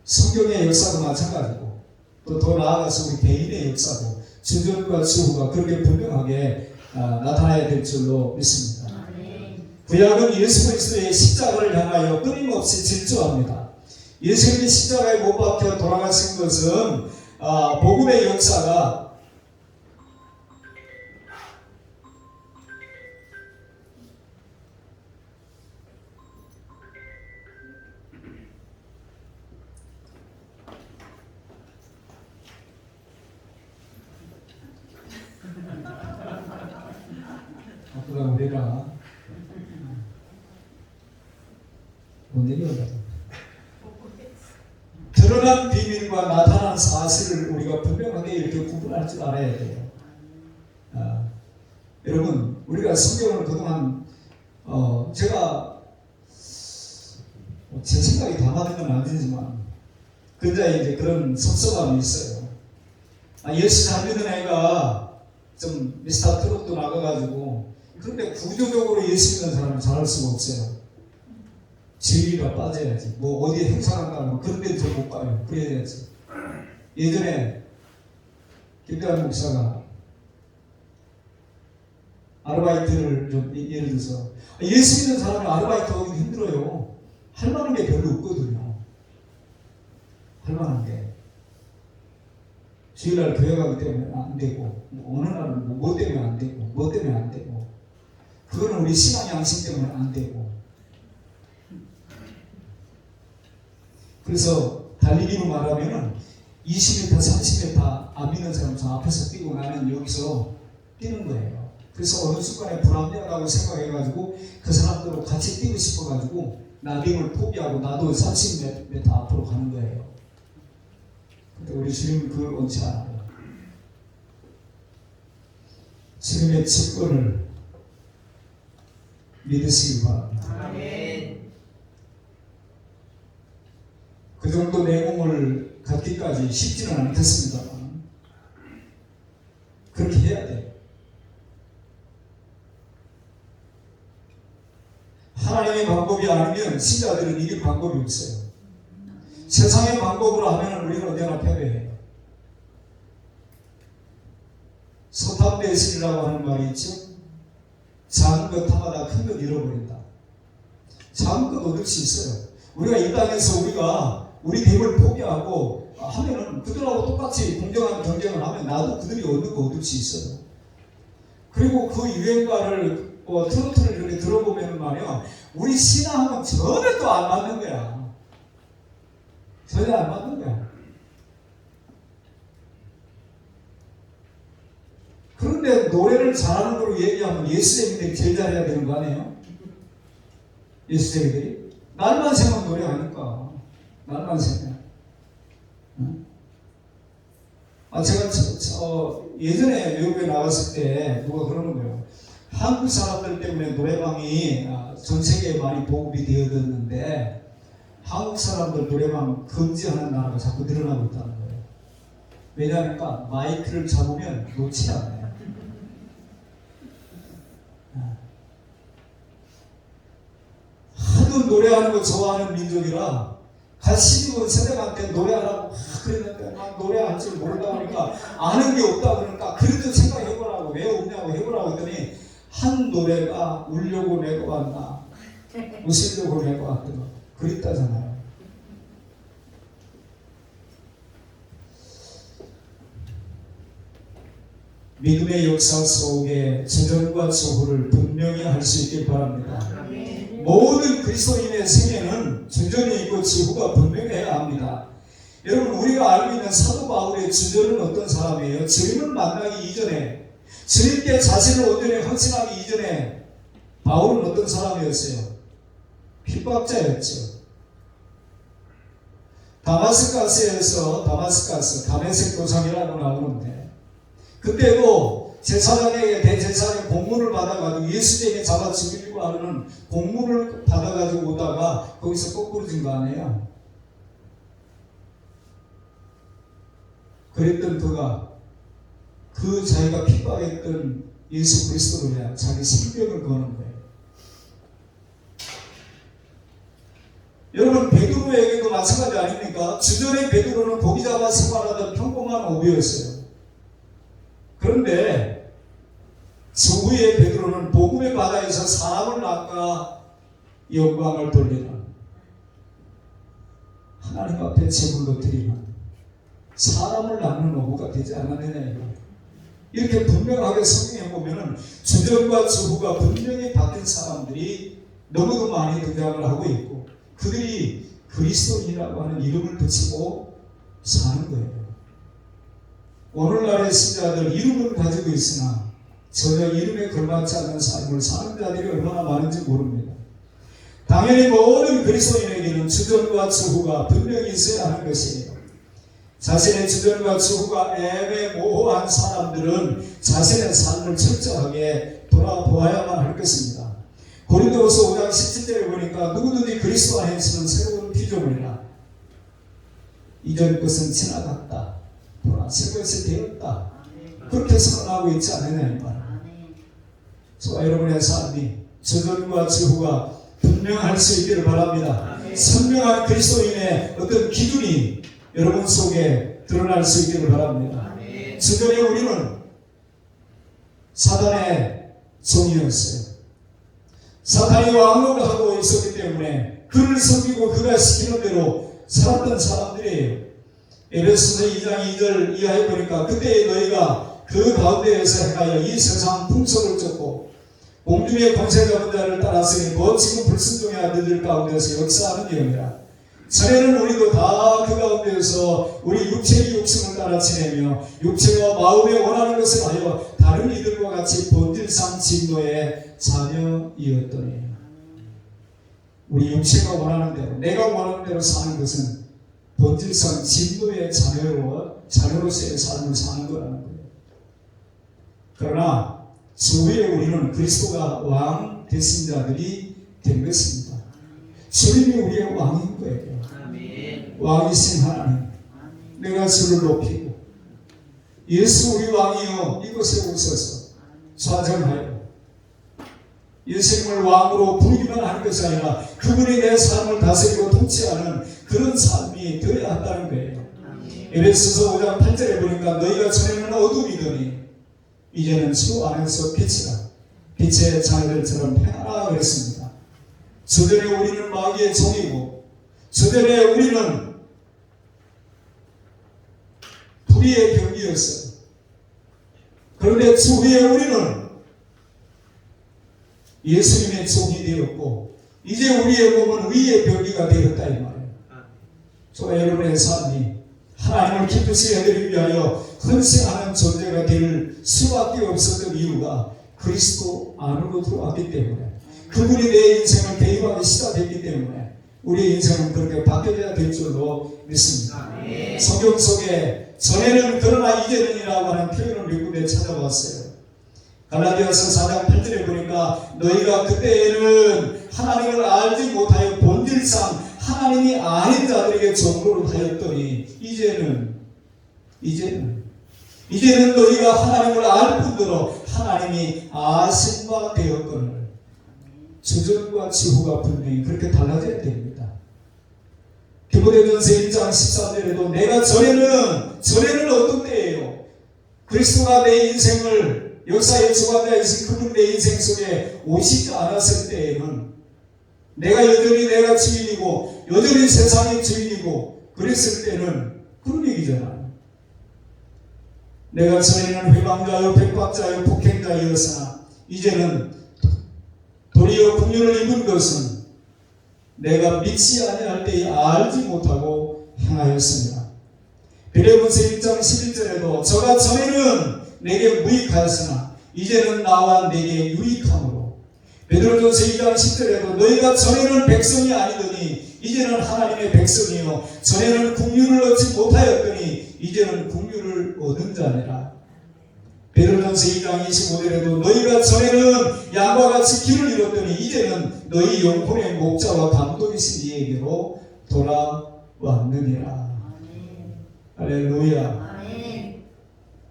성경의 역사도 마찬가지고 또 더 나아가서 우리 개인의 역사도 주전과 주후가 그렇게 분명하게 나타나야 될 줄로 믿습니다. 구약은 예수 그리스도의 십자가를 향하여 끊임없이 질주합니다. 예수님이 십자가에 못 박혀 돌아가신 것은 복음의 역사가 앞으로 우리가 드러난 비밀과 나타난 사실을 우리가 분명하게 이렇게 구분할 줄 알아야 돼요. 여러분, 우리가 성경을 그동안 제가 제 생각이 다 맞는 건 아니지만 근데 이제 그런 섭섭함이 있어요. 예수 잘 믿는 애가 좀 미스터 트롯도 나가가지고 그런데 구조적으로 예수 믿는 사람은 잘할 수가 없어요. 지위가 빠져야지. 뭐 어디에 행사한다고 그런 데는 저 못 가요. 그래야지. 예전에 김대환 목사가 아르바이트를 좀 예를 들어서 예수 믿는 사람이 아르바이트 하기 힘들어요. 할 만한 게 별로 없거든요. 할 만한 게. 주일날 교회 가기 때문에 안 되고 어느 날은 뭐 때문에 안 되고 뭐 때문에 안 되고 그거는 우리 신앙 양심 때문에 안 되고 그래서 달리기로 말하면은 20m, 30m 안 믿는 사람 저 앞에서 뛰고 나는 여기서 뛰는 거예요. 그래서 어느 순간에 불합리하다고 생각해가지고 그 사람들하고 같이 뛰고 싶어가지고 나빙을 포기하고 나도 30m 앞으로 가는 거예요. 근데 우리 주님은 그걸 원치 않아요. 주님의 직권을 믿으시기 바랍니다. 아멘. 그 정도 내공을 갖기까지 쉽지는 않겠습니다만 그렇게 해야 돼요. 하나님의 방법이 아니면 신자들은 이길 방법이 없어요. 세상의 방법으로 하면 우리는 언제나 패배해요. 소탐대신이라고 하는 말이 있죠. 작은 것 하나다 큰 것 잃어버린다. 작은 것 얻을 수 있어요. 우리가 이 땅에서 우리 힘을 포기하고 하면은 그들하고 똑같이 공정한 경쟁을 하면 나도 그들이 얻는 거 얻을 수 있어요. 그리고 그 유행가를 트로트를 이렇게 들어보면 말이야 우리 신앙하고는 전혀 또 안 맞는 거야. 전혀 안 맞는 거야. 그런데 노래를 잘하는 걸로 얘기하면 예수쟁이들이 제일 잘해야 되는 거 아니에요? 예수쟁이들이 날만 새면 노래하니까 날만 새면. 제가 예전에 외국에 나갔을 때 누가 그러는 거예요. 한국 사람들 때문에 노래방이 전 세계에 많이 보급이 되어졌는데 한국 사람들 노래방 금지하는 나라가 자꾸 늘어나고 있다는 거예요. 왜냐하면 마이크를 잡으면 놓지 않아요. 하도 노래하는 거 좋아하는 민족이라 같이 그 세대한테 노래하라고 그랬는데 난 노래할 줄 모른다 보니까 아는 게 없다 그러니까 그래도 생각해보라고 왜 없냐고 해보라고 했더니 한 노래가 울려고 내고 왔나 웃으려고 내고 왔더라 그랬다잖아요. 믿음의 역사 속에 주전과 주후를 분명히 할 수 있길 바랍니다. 모든 그리스도인의 생애는 주전이 있고 주후가 분명해야 합니다. 여러분 우리가 알고 있는 왜냐하면 사도 바울의 주저는 어떤 사람이에요? 주님을 만나기 이전에, 주님께 자신을 온전히 헌신하기 이전에 바울은 어떤 사람이었어요? 핍박자였죠. 다메섹 도상이라고 나오는데, 그때도 제사장에게 대제사장의 공문을 받아가지고 예수님에게 잡아 죽이려고 하는 공문을 받아가지고 오다가 거기서 거꾸로진 거 아니에요? 그랬던 그가 그 자기가 핍박했던 예수 그리스도를 위해 자기 생명을 거는 거예요. 여러분, 베드로에게도 마찬가지 아닙니까? 주전에 베드로는 고기 잡아 생활하던 평범한 어부였어요. 그런데 주후에 베드로는 복음의 바다에서 사람을 낚아 영광을 돌리는, 하나님 앞에 제물로 드리는 사람을 낚는 어부가 되지 않았느냐. 이렇게 분명하게 성경에 보면은 주전과 주후가 분명히 바뀐 사람들이 너무도 많이 등장을 하고 있고, 그들이 그리스도인이라고 하는 이름을 붙이고 사는 거예요. 오늘날의 신자들 이름은 가지고 있으나 전혀 이름에 걸맞지 않는 삶을 사는 자들이 얼마나 많은지 모릅니다. 당연히 모든 그리스도인에게는 주전과 주후가 분명히 있어야 하는 것이에요. 자신의 주전과 주후가 애매모호한 사람들은 자신의 삶을 철저하게 돌아보아야만 할 것입니다. 고린도후서 5장 17절에 보니까 누구든지 그리스도 안에서는 새로운 피조물이라, 이전 것은 지나갔다, 보라 새 것이 되었다, 그렇게 선언하고 있지 않느냐 이 말. 저와 여러분의 삶이 주전과 주후가 분명할 수 있기를 바랍니다. 선명한 그리스도인의 어떤 기준이 여러분 속에 드러날 수 있기를 바랍니다. 주전에 우리는 사단의 종이었어요. 사탄이 왕노를 하고 있었기 때문에 그를 섬기고 그가 시키는 대로 살았던 사람들이에요. 에베소서 2장 2절 이하에 보니까 그때 너희가 그 가운데에서 행하여 이 세상 풍속을 쫓고 공중의 권세 잡은 자를 따랐으니 곧 지금 불순종의 아들들 가운데서 역사하는 영이라. 전에는 우리도 다 그 가운데에서 우리 육체의 욕심을 따라 지내며 육체와 마음에 원하는 것을 하여 다른 이들과 같이 본질상 진노의 자녀이었더니, 우리 육체가 원하는 대로, 내가 원하는 대로 사는 것은 본질상 진노의 자녀로서의 삶을 사는 거라는 거예요. 그러나 주위에 우리는 그리스도가 왕 되신 자들이 된 것입니다. 주님이 우리의 왕인 거예요. 왕이신 하나님, 내가 주를 높이고 예수 우리 왕이여 이곳에 오셔서 좌정하여 예수님을 왕으로 부르기만 하는 것이 아니라 그분이 내 삶을 다스리고 통치하는 그런 삶이 되어야 한다는 거예요. 에베소서 5장 8절에 보니까 너희가 전에는 어둠이더니 이제는 주 안에서 빛이라, 빛의 자녀들처럼 행하라 그랬습니다. 저전에 우리는 마귀의 종이고, 저전에 우리는 불의의 병이었어요. 그런데 주위에 우리는 예수님의 종이 되었고, 이제 우리의 몸은 의의 병기가 되었다 이 말이에요. 저와 여러분의 삶이 하나님을 기쁘시게 해드리기 위하여 헌신하는 존재가 될 수밖에 없었던 이유가 그리스도 안으로 들어왔기 때문에, 그분이 내 인생을 개입하기 시작했기 때문에 우리의 인생은 그렇게 바뀌어야 될 줄로 믿습니다. 성경 속에 전에는 그러나 이제는이라고 하는 표현을 몇 군데 찾아봤어요. 갈라디아서 4장 8절에 보니까 너희가 그때에는 하나님을 알지 못하여 본질상 하나님이 아닌 자들에게 종로를 하였더니 이제는 너희가 하나님을 알 뿐더러 하나님이 아신 바 되었거늘. 주전과 주후가 분명히 그렇게 달라져야 됩니다. 디모데전서 1장 13절에도 내가 전에는 어떤 때예요? 그리스도가 내 인생을 역사의 주관자이신 그분 내 인생 속에 오시지 않았을 때에는 내가 여전히 내가 주인이고 여전히 세상의 주인이고 그랬을 때는 그런 얘기잖아요. 내가 전에는 회방자요 백박자요 폭행자였으나 이제는 도리어 긍휼을 입은 것은 내가 믿지 아니할 때에 알지 못하고 행하였습니다. 빌레몬서 1장 11절에도 저가 전에는 내게 무익하였으나 이제는 나와 내게 유익함으로, 베드로전서 2장 10절에도 너희가 전에는 백성이 아니더니 이제는 하나님의 백성이요 전에는 국류를 얻지 못하였더니 이제는 국류를 얻은 자니라. 베드로전서 2장 25절에도 너희가 전에는 양과 같이 길을 잃었더니 이제는 너희 영혼의 목자와 감독이신 이에게로 돌아왔느니라. 할렐루야.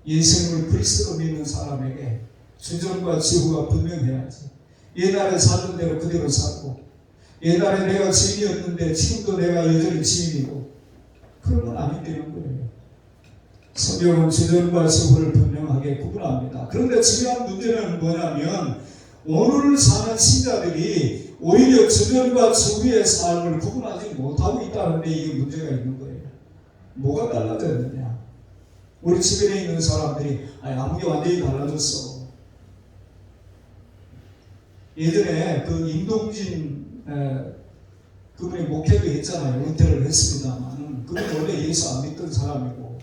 예수님을 그리스도로 믿는 사람에게 주전과 지후가 분명해야지. 옛날에 살던 대로 그대로 살고, 옛날에 내가 주인이었는데 지금도 내가 여전히 주인이고, 그런 건 아니 되는 거예요. 성경은 주전과 지후를 분명하게 구분합니다. 그런데 중요한 문제는 뭐냐면 오늘 사는 신자들이 오히려 주전과 지후의 삶을 구분하지 못하고 있다는 데 이게 문제가 있는 거예요. 뭐가 달라졌느냐? 우리 주변에 있는 사람들이 아무게 완전히 달라졌어. 예전에 그 임동진 그분이 목회도 했잖아요. 은퇴를 했습니다만 그분이 원래 예수 안 믿던 사람이고,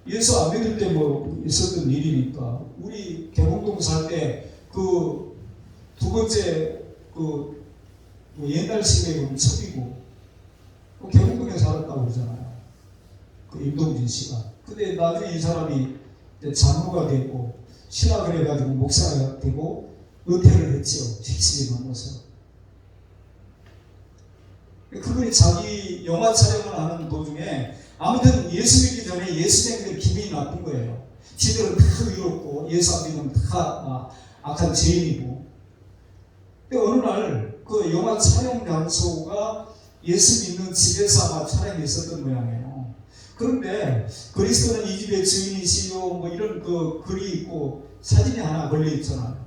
예수 안 믿을 때 뭐 있었던 일이니까 우리 개봉동 살 때 그 두 번째 그 옛날 시대에 보면 첩이고 개봉동에 살았다고 그러잖아요. 그 임동진 씨가. 근데 나중에 이 사람이 장로가 되고 신학을 해가지고 목사가 되고 은퇴를 했죠. 70이 넘어서. 그분이 자기 영화 촬영을 하는 도중에 아무튼 예수 믿기 전에 예수님들 기분이 나쁜 거예요. 지들은 다 의롭고 예수 안 믿으면 다 악한 죄인이고. 근데 어느 날 그 영화 촬영 장소가 예수 믿는 집에서 아마 촬영이 있었던 모양이에요. 그런데 그리스도는 이 집의 주인이시요 뭐 이런 그 글이 있고 사진이 하나 걸려 있잖아요.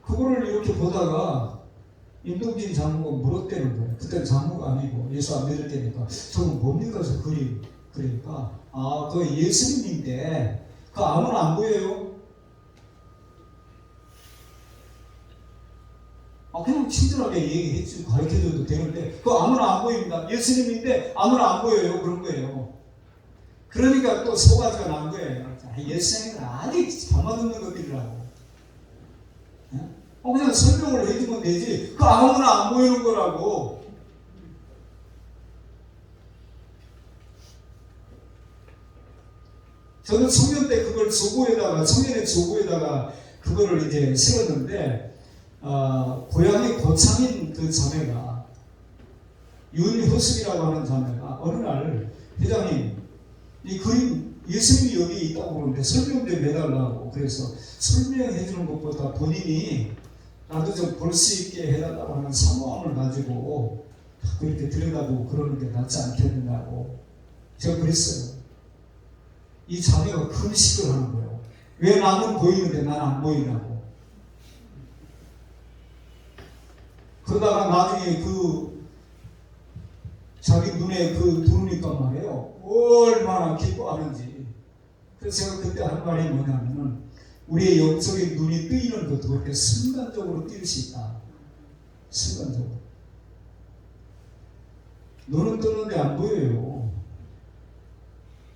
그거를 이렇게 보다가 임동진 장로가 물었대는 거예요. 그때는 장로가 아니고 예수 안 믿을 때니까 저건 뭡니까 저 글이. 그러니까 그 예수님인데 그 아무나 안 보여요. 그냥 친절하게 얘기했지, 가르쳐줘도 되는데 그 아무나 안 보입니다. 예수님인데 아무나 안 보여요. 그런 거예요. 그러니까 또 소가지가 난 거예요. 예수님은 아직 담아듣는 것들이라고. 그냥 설명을 해주면 되지. 그 아무나 안 보이는 거라고. 저는 청년 때 그걸 청년의 조고에다가 그거를 이제 실었는데, 고향이 고창인 그 자매가, 윤효숙이라고 하는 자매가 어느 날 회장님, 이 그림 예수님이 여기 있다고 그러는데 설명 좀 해달라고. 그래서 설명해 주는 것보다 본인이 나도 좀 볼 수 있게 해달라고 하는 사모함을 가지고 그렇게 들여다보고 그러는 게 낫지 않겠느냐고 제가 그랬어요. 이 자매가 금식을 하는 거예요. 왜 나는 보이는데 난 안 보이냐고. 그러다가 나중에 자기 눈에 들어오니까 말이에요. 얼마나 기뻐하는지. 그래서 제가 그때 한 말이 뭐냐면은 우리의 영적인 눈이 뜨이는 것도 그렇게 순간적으로 뜰 수 있다. 순간적으로. 눈은 뜨는데 안 보여요.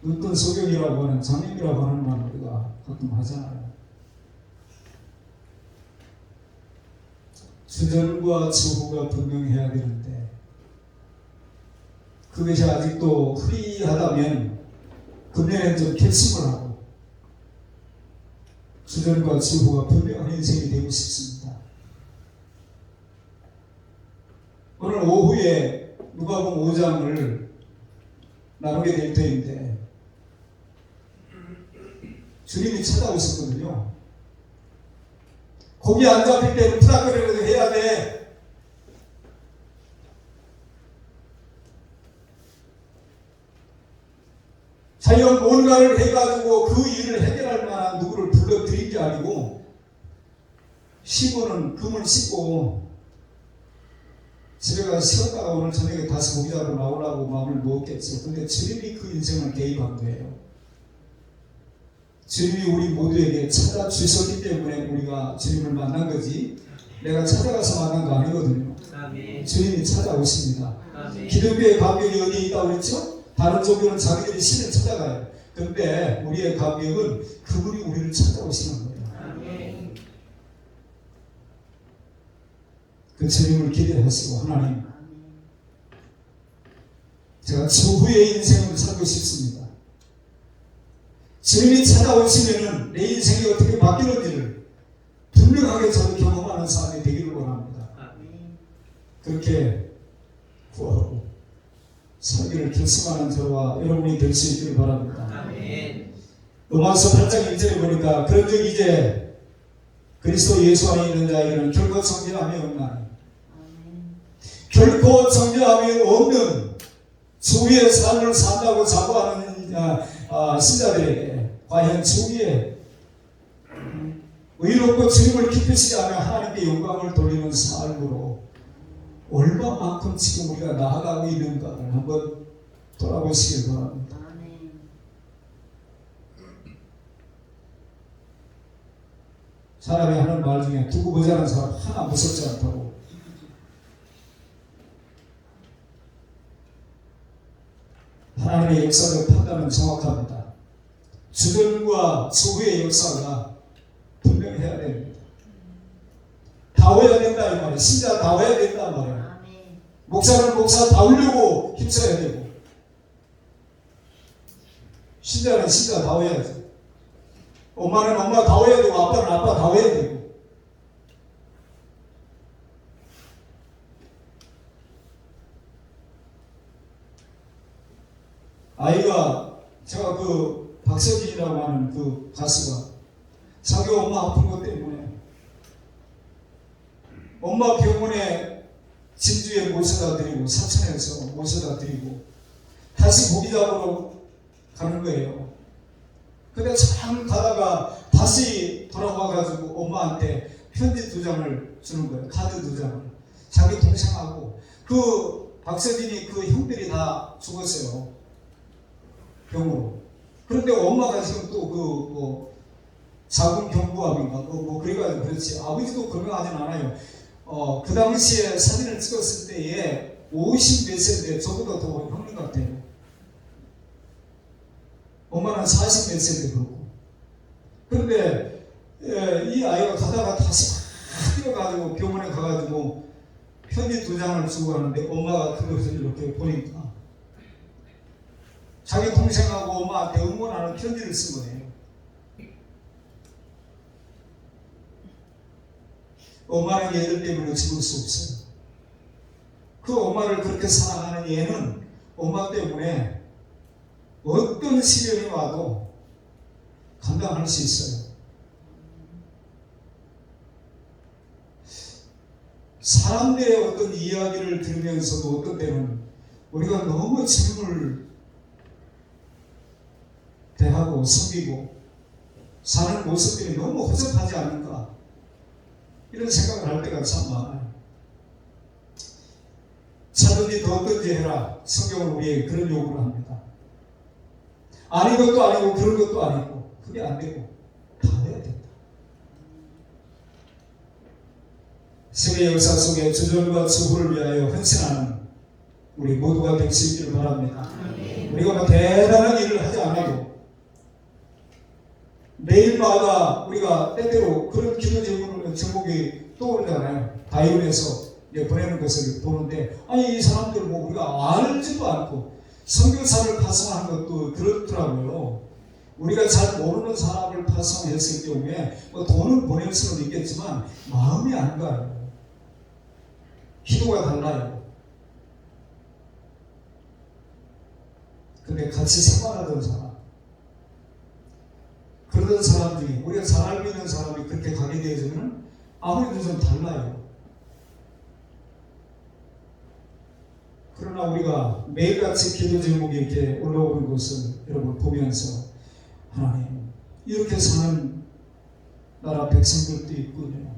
눈뜬 소경이라고 하는 장님이라고 하는 말 우리가 가끔 하잖아요. 주전과 지후가 분명해야 되는데 그것이 아직도 흐리하다면 금년에 좀 결심을 하고 주전과 지후가 분명한 인생이 되고 싶습니다. 오늘 오후에 누가복음 5장을 나누게 될 터인데 주님이 찾아오셨거든요. 거기 안 잡힐 때는 푸닥거리라도 해야 돼. 자연 뭔가를 해가지고 그 일을 해결할 만한 누구를 불러들인 게 아니고 시몬은 금을 씻고 집에 가서 쉬었다가 오늘 저녁에 다시 고기 잡으러 나오라고 마음을 먹었겠죠. 근데 주님이 그 인생을 개입한 거예요. 주님이 우리 모두에게 찾아주셨기 때문에 우리가 주님을 만난 거지 내가 찾아가서 만난 거 아니거든요. 아멘. 주님이 찾아오십니다. 기독교의 감격이 어디에 있다고 그랬죠? 다른 종교는 자기들이 신을 찾아가요. 그런데 우리의 감격은 그분이 우리를 찾아오시는 거예요. 그 주님을 기대하시고 하나님, 제가 추후의 인생을 살고 싶습니다. 주님이 찾아오시면은 내 인생이 어떻게 바뀌는지를 분명하게 저도 경험하는 사람이 되기를 원합니다. 그렇게 구하고 살기를 결심하는 저와 여러분이 될 수 있기를 바랍니다. 로마서 8장 1절에 보니까 그런즉 이제 그리스도 예수 안에 있는 자에게는 결코 정죄함이 없나니, 결코 정죄함이 없는 주위의 삶을 산다고 자부하는 신자들에게 과연 주위에 의롭고 주님을 기쁘시게 하며 하나님께 영광을 돌리는 삶으로 얼마만큼 지금 우리가 나아가고 있는가를 한번 돌아보시길 바랍니다. 사람이 하는 말 중에 두고 보자는 사람 하나 무섭지 않다고. 하나님의 역사적 판단은 정확합니다. 주전과 주후의 역사가 분명해야 됩니다. 다워야 된다 이 말이에요. 신자 다워야 된다 이 말이에요. 목사는 목사 다우려고 힘써야 되고, 신자는 신자 다워야죠. 엄마는 엄마 다워야 되고, 아빠는 아빠 다워야 되고. 아이가, 제가 그 박서진이라고 하는 그 가수가 자기 엄마 아픈 것 때문에 엄마 병원에 진주에 모셔다 드리고, 사천에서 모셔다 드리고 다시 모기잡으러 가는 거예요. 근데 참 가다가 다시 돌아와가지고 엄마한테 편지 2장을 주는 거예요. 카드 2장을. 자기 동생하고 그 박서진이 그 형들이 다 죽었어요. 병으로. 그런데 엄마가 지금 또 자궁경부암인가 그래가지고 그렇지. 아버지도 건강하진 않아요. 그 당시에 사진을 찍었을 때에 50 몇 세인데 저보다 더 형님 같아요. 엄마는 40 몇 세인데 그렇고. 그런데 이 아이가 가다가 다시 막 뛰어가지고 병원에 가가지고 편지 2장을 주고 가는데 엄마가 그것을 이렇게 보니까 자기 동생하고 엄마한테 응원하는 편지를 쓴 거예요. 엄마는 얘들 때문에 죽을 수 없어요. 그 엄마를 그렇게 사랑하는 얘는 엄마 때문에 어떤 시련이 와도 감당할 수 있어요. 사람들의 어떤 이야기를 들으면서도 어떤 때는 우리가 너무 주님을 대하고 섬기고 사는 모습들이 너무 허접하지 않을까, 이런 생각을 할 때가 참 많아요. 차든지 더든지 해라. 성경은 우리에게 그런 요구를 합니다. 아닌 것도 아니고 그런 것도 아니고, 그게 안 되고 다 해야 된다. 세계 역사 속에 주전과 주후를 위하여 헌신하는 우리 모두가 될 수 있기를 바랍니다. 우리가 뭐 대단한 일을 하지 않아도 매일마다 우리가 때때로 그런 기도 제목이 떠오르잖아요. 바이올에서 보내는 것을 보는데, 아니 이 사람들 뭐 우리가 알지도 않고 선교사를 파송하는 것도 그렇더라고요. 우리가 잘 모르는 사람을 파송했을 경우에 뭐 돈은 보낼 수는 있겠지만 마음이 안 가요. 기도가 달라요. 근데 같이 생활하던 사람, 그러던 사람 중에 우리가 잘 알고 있는 사람이 그렇게 가게 되어지면 아무래도 좀 달라요. 그러나 우리가 매일같이 기도 제목이 이렇게 올라오는 것을 여러분 보면서, 하나님 이렇게 사는 나라 백성들도 있군요.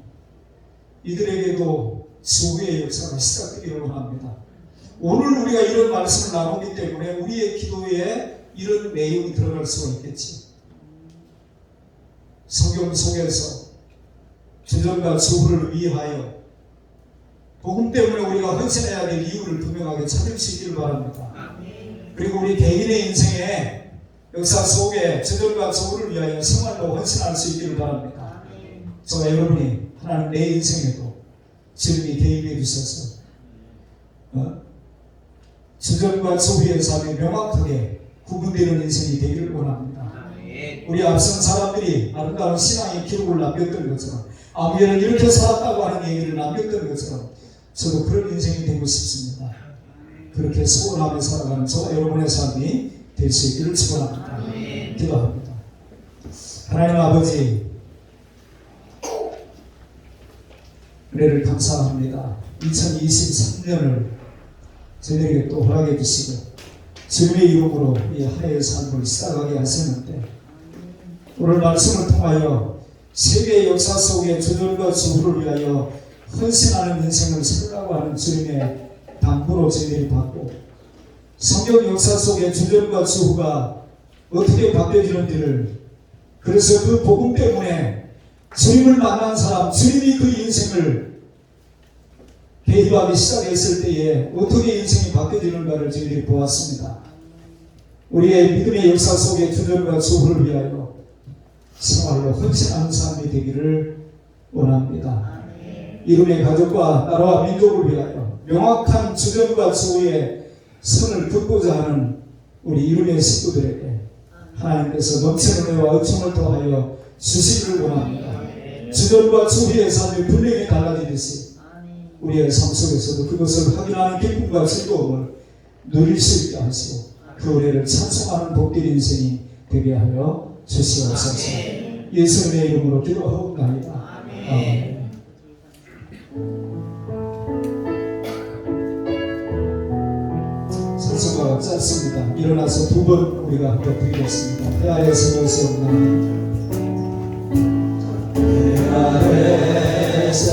이들에게도 주의 역사가 시작되기를 원합니다. 오늘 우리가 이런 말씀을 나누기 때문에 우리의 기도에 이런 내용이 들어갈 수가 있겠지. 성경 속에서 주전과 주후를 위하여 복음 때문에 우리가 헌신해야 될 이유를 분명하게 찾을 수 있기를 바랍니다. 그리고 우리 개인의 인생의 역사 속에 저절과 저우를 위하여 생활로 헌신할 수 있기를 바랍니다. 저와 여러분이 하나님 내 인생에도 주님이 개입해 주셔서 저절과 저우의 삶이 명확하게 구분되는 인생이 되기를 원합니다. 우리 앞선 사람들이 아름다운 신앙의 기록을 남겼던 것처럼 아무개는 이렇게 살았다고 하는 얘기를 남겼던 것처럼 저도 그런 인생이 되고 싶습니다. 그렇게 소원하며 살아가는 저와 여러분의 삶이 될 수 있기를 축원합니다. 기도합니다. 하나님 아버지, 은혜를 감사합니다. 2023년을 저희에게 또 허락해 주시고 주님의 이름으로 이 한 해의 삶을 시작하게 하셨는데 오늘 말씀을 통하여 세계의 역사 속에 저절과 저우를 위하여 헌신하는 인생을 살라고 하는 주님의 당부로 저희들이 받고 성경 역사 속에 저절과 저우가 어떻게 바뀌어지는지를, 그래서 그 복음 때문에 주님을 만난 사람, 주님이 그 인생을 개입하기 시작했을 때에 어떻게 인생이 바뀌어지는가를 저희들이 보았습니다. 우리의 믿음의 역사 속에 저절과 저우를 위하여 생활로 헌신하는 삶이 되기를 원합니다. 이름의 가족과 나라와 민족을 위하여 명확한 저절과 저우의 선을 긋고자 하는 우리 이름의 식구들에게 하나님께서 넘치는 은혜와 은총을 더하여 주시기를 원합니다. 저절과 저우의 삶이 분명히 달라지듯이 우리의 삶 속에서도 그것을 확인하는 기쁨과 즐거움을 누릴 수 있게 하시고 그 은혜를 찬송하는 복된 인생이 되게 하여 주시옵소서. 예수님의 이름으로 기도하옵나이다. 아멘. 찬송가가 짧습니다. 일어나서 두 번 우리가 함께 드리겠습니다. 해 아래에서 모시옵나니 해 아래에서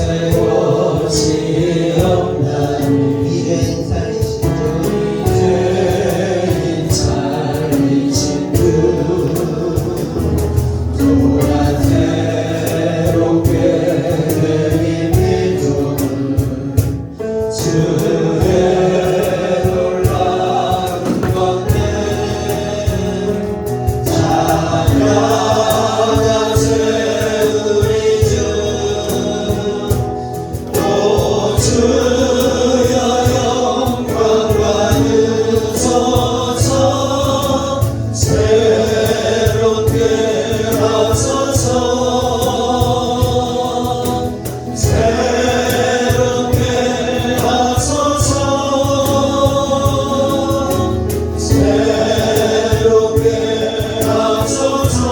모시옵나니 이젠 살리신 주 또한 새롭게 된 민족을 주의 놀라운 권능 찬양하세 우리 주 또 주여 영광과 유소서 새롭게 하소서 새롭게 하소서 새롭게 하소서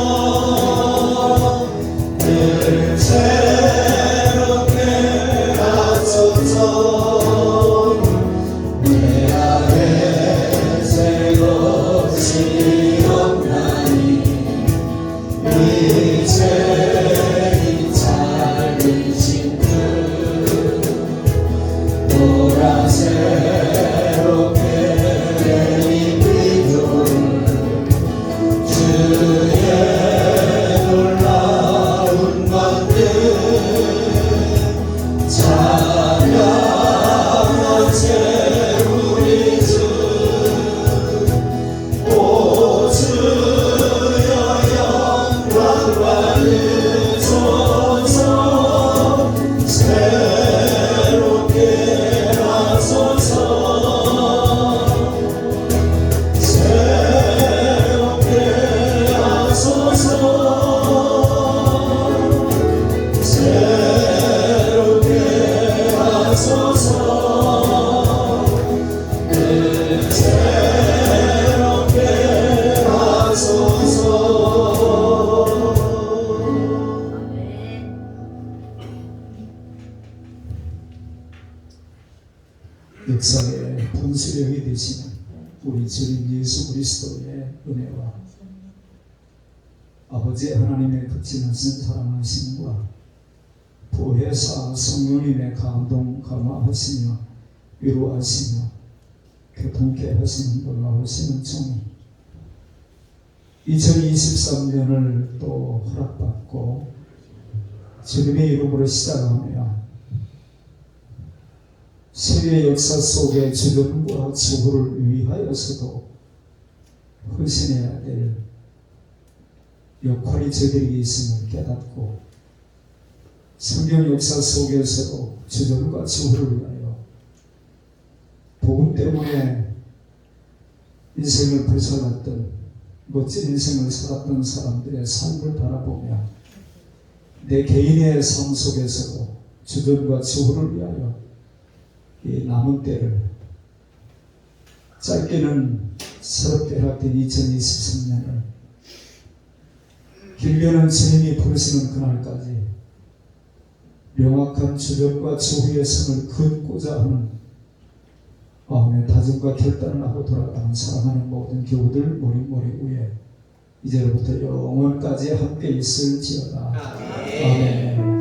늘 새롭게 하소서 내 안에 새 것이 없나니 이제 이 잘리신 그 또한 새롭게 된 민족을 주의 놀라운 권능 찬양하세 우리 주 오 주여 영광과 유소서 새롭게 하소서 새롭게 하소서 새롭게 하소서 늘 새롭게 하소서. 역사의 분수령이 되시는 우리 주님 예수 그리스도의 은혜와 아버지 하나님의 극진하신 사랑하심과 보혜사 성령님의 감동 감화하시며 위로하시며 교통케 하시는 놀라우신 은총이 2023년을 또 허락받고 주님의 이름으로 시작하며 세계 역사 속의 주변과 저우를 위하여서도 헌신해야 될 역할이 저들에게 있음을 깨닫고 성경 역사 속에서도 저들과 저를 위하여 복음 때문에 인생을 벗어났던 멋진 인생을 살았던 사람들의 삶을 바라보며 내 개인의 삶 속에서도 저들과 저를 위하여 이 남은 때를 짧게는 새롭게 허락된 2023년을 길게는 주님이 부르시는 그날까지 명확한 주변과 주후의 선을 긋고자 하는 마음의 다짐과 결단을 하고 돌아가는 사랑하는 모든 교우들 모리모리 위에 이제로부터 영원까지 함께 있을지어다. 아멘.